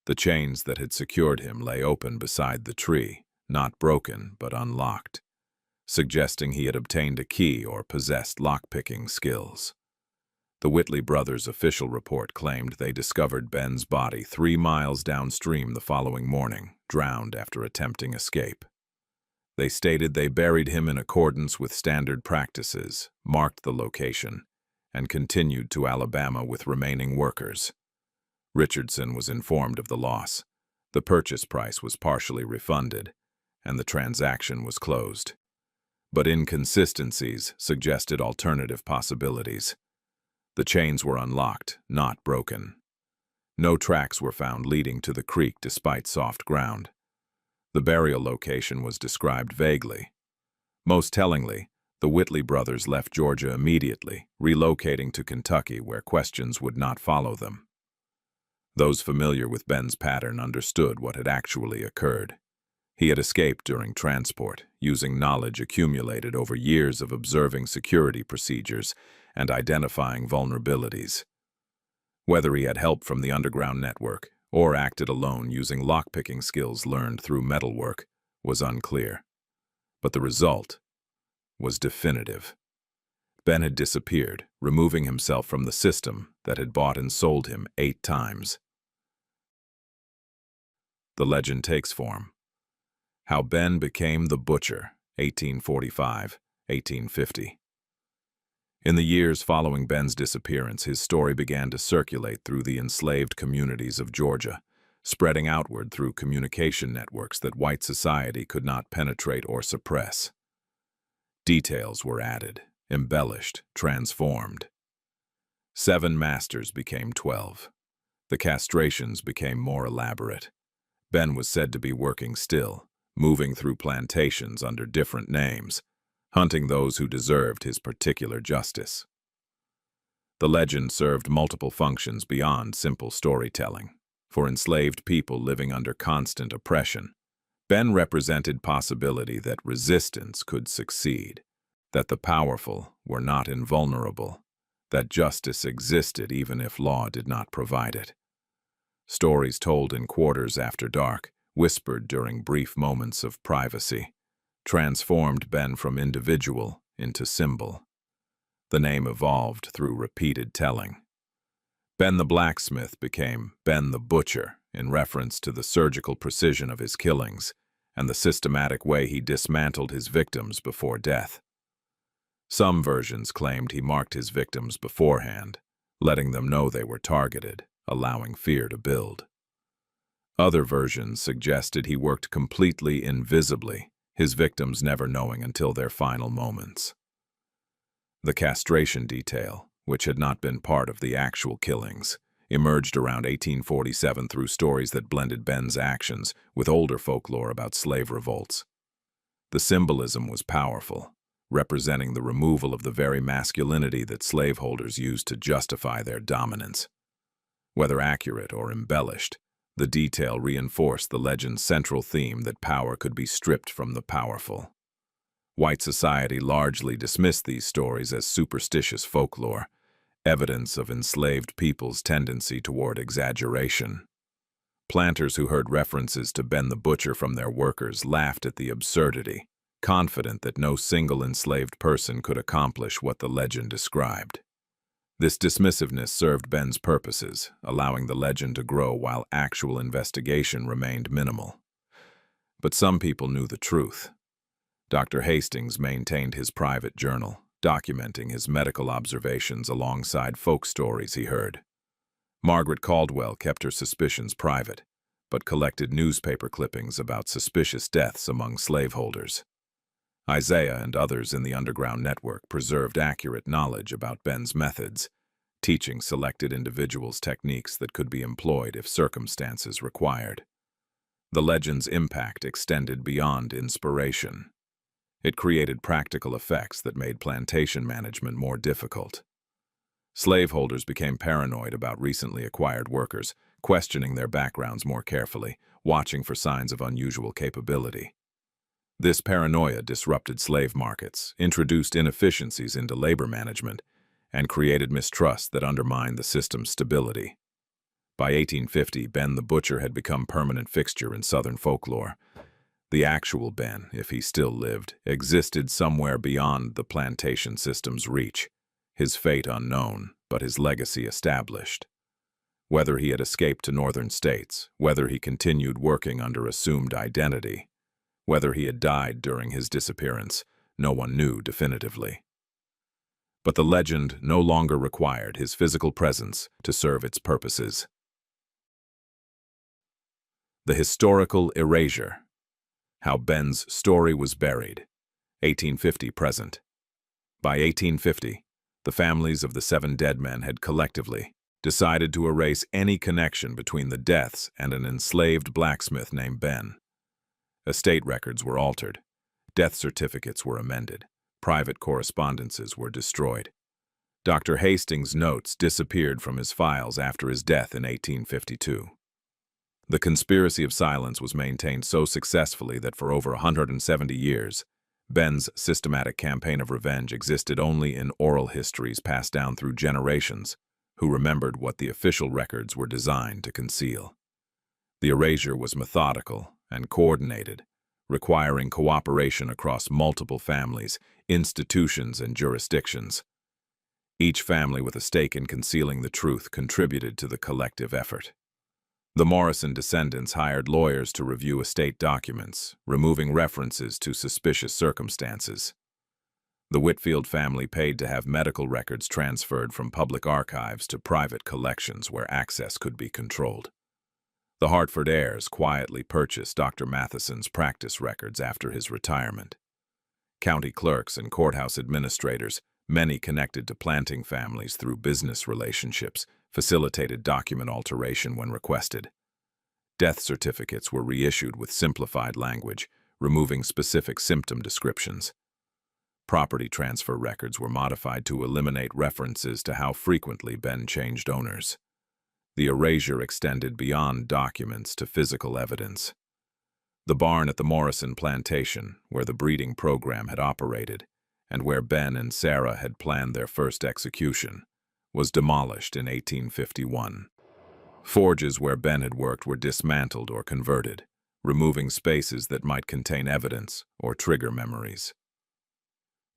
The chains that had secured him lay open beside the tree, not broken but unlocked, suggesting he had obtained a key or possessed lockpicking skills. The Whitley brothers' official report claimed they discovered Ben's body 3 miles downstream the following morning, drowned after attempting escape. They stated they buried him in accordance with standard practices, marked the location, and continued to Alabama with remaining workers. Richardson was informed of the loss. The purchase price was partially refunded, and the transaction was closed. But inconsistencies suggested alternative possibilities. The chains were unlocked, not broken. No tracks were found leading to the creek despite soft ground. The burial location was described vaguely. Most tellingly, the Whitley brothers left Georgia immediately, relocating to Kentucky where questions would not follow them. Those familiar with Ben's pattern understood what had actually occurred. He had escaped during transport, using knowledge accumulated over years of observing security procedures and identifying vulnerabilities. Whether he had help from the underground network or acted alone using lockpicking skills learned through metalwork was unclear. But the result was definitive. Ben had disappeared, removing himself from the system that had bought and sold him 8 times. The legend takes form. How Ben Became the Butcher, 1845-1850. In the years following Ben's disappearance, his story began to circulate through the enslaved communities of Georgia, spreading outward through communication networks that white society could not penetrate or suppress. Details were added, embellished, transformed. 7 masters became 12. The castrations became more elaborate. Ben was said to be working still, moving through plantations under different names, hunting those who deserved his particular justice. The legend served multiple functions beyond simple storytelling. For enslaved people living under constant oppression, Ben represented possibility that resistance could succeed, that the powerful were not invulnerable, that justice existed even if law did not provide it. Stories told in quarters after dark, whispered during brief moments of privacy, transformed Ben from individual into symbol. The name evolved through repeated telling. Ben the blacksmith became Ben the butcher in reference to the surgical precision of his killings and the systematic way he dismantled his victims before death. Some versions claimed he marked his victims beforehand, letting them know they were targeted, allowing fear to build. Other versions suggested he worked completely invisibly, his victims never knowing until their final moments. The castration detail, which had not been part of the actual killings, emerged around 1847 through stories that blended Ben's actions with older folklore about slave revolts. The symbolism was powerful, representing the removal of the very masculinity that slaveholders used to justify their dominance. Whether accurate or embellished, the detail reinforced the legend's central theme that power could be stripped from the powerful. White society largely dismissed these stories as superstitious folklore, evidence of enslaved people's tendency toward exaggeration. Planters who heard references to Ben the Butcher from their workers laughed at the absurdity, confident that no single enslaved person could accomplish what the legend described. This dismissiveness served Ben's purposes, allowing the legend to grow while actual investigation remained minimal. But some people knew the truth. Dr. Hastings maintained his private journal, documenting his medical observations alongside folk stories he heard. Margaret Caldwell kept her suspicions private, but collected newspaper clippings about suspicious deaths among slaveholders. Isaiah and others in the underground network preserved accurate knowledge about Ben's methods, teaching selected individuals techniques that could be employed if circumstances required. The legend's impact extended beyond inspiration. It created practical effects that made plantation management more difficult. Slaveholders became paranoid about recently acquired workers, questioning their backgrounds more carefully, watching for signs of unusual capability. This paranoia disrupted slave markets, introduced inefficiencies into labor management, and created mistrust that undermined the system's stability. By 1850, Ben the Butcher had become a permanent fixture in Southern folklore. The actual Ben, if he still lived, existed somewhere beyond the plantation system's reach, his fate unknown, but his legacy established. Whether he had escaped to northern states, whether he continued working under assumed identity, whether he had died during his disappearance, no one knew definitively. But the legend no longer required his physical presence to serve its purposes. The historical erasure. How Ben's story was buried. 1850 present. By 1850, the families of the 7 dead men had collectively decided to erase any connection between the deaths and an enslaved blacksmith named Ben. Estate records were altered, death certificates were amended, private correspondences were destroyed. Dr. Hastings' notes disappeared from his files after his death in 1852. The conspiracy of silence was maintained so successfully that for over 170 years, Ben's systematic campaign of revenge existed only in oral histories passed down through generations, who remembered what the official records were designed to conceal. The erasure was methodical and coordinated, requiring cooperation across multiple families, institutions, and jurisdictions. Each family with a stake in concealing the truth contributed to the collective effort. The Morrison descendants hired lawyers to review estate documents, removing references to suspicious circumstances. The Whitfield family paid to have medical records transferred from public archives to private collections where access could be controlled. The Hartford heirs quietly purchased Dr. Matheson's practice records after his retirement. County clerks and courthouse administrators, many connected to planting families through business relationships, facilitated document alteration when requested. Death certificates were reissued with simplified language, removing specific symptom descriptions. Property transfer records were modified to eliminate references to how frequently Ben changed owners. The erasure extended beyond documents to physical evidence. The barn at the Morrison Plantation, where the breeding program had operated, and where Ben and Sarah had planned their first execution, was demolished in 1851. Forges where Ben had worked were dismantled or converted, removing spaces that might contain evidence or trigger memories.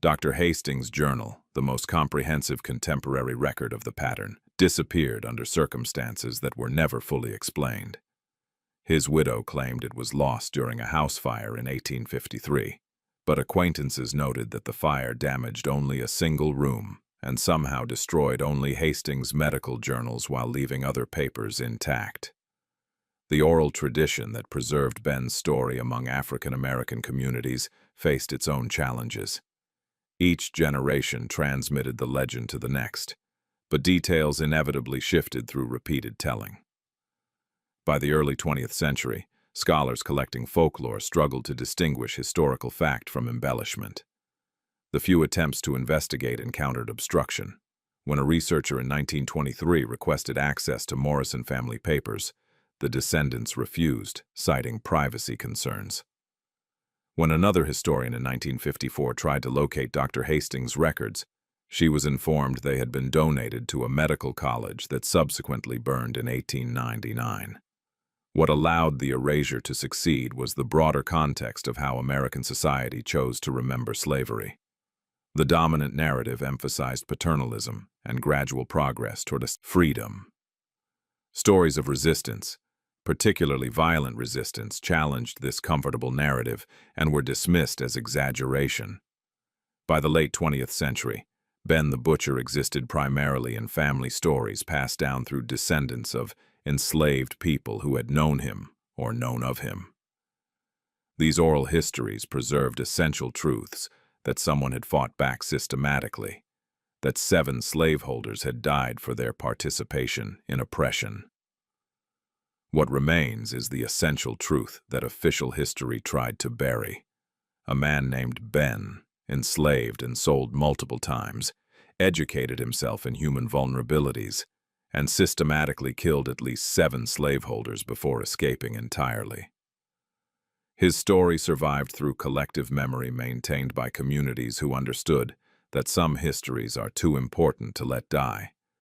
Dr. Hastings' journal, the most comprehensive contemporary record of the pattern, disappeared under circumstances that were never fully explained. His widow claimed it was lost during a house fire in 1853, but acquaintances noted that the fire damaged only a single room and somehow destroyed only Hastings' medical journals while leaving other papers intact. The oral tradition that preserved Ben's story among African American communities faced its own challenges. Each generation transmitted the legend to the next, but details inevitably shifted through repeated telling. By the early 20th century, scholars collecting folklore struggled to distinguish historical fact from embellishment. The few attempts to investigate encountered obstruction. When a researcher in 1923 requested access to Morrison family papers, the descendants refused, citing privacy concerns. When another historian in 1954 tried to locate Dr. Hastings' records, she was informed they had been donated to a medical college that subsequently burned in 1899. What allowed the erasure to succeed was the broader context of how American society chose to remember slavery. The dominant narrative emphasized paternalism and gradual progress toward freedom. Stories of resistance, particularly violent resistance, challenged this comfortable narrative and were dismissed as exaggeration. By the late 20th century, Ben the Butcher existed primarily in family stories passed down through descendants of enslaved people who had known him or known of him. These oral histories preserved essential truths: that someone had fought back systematically, that 7 slaveholders had died for their participation in oppression. What remains is the essential truth that official history tried to bury. A man named Ben, enslaved and sold multiple times, educated himself in human vulnerabilities, and systematically killed at least 7 slaveholders before escaping entirely. His story survived through collective memory maintained by communities who understood that some histories are too important to let die.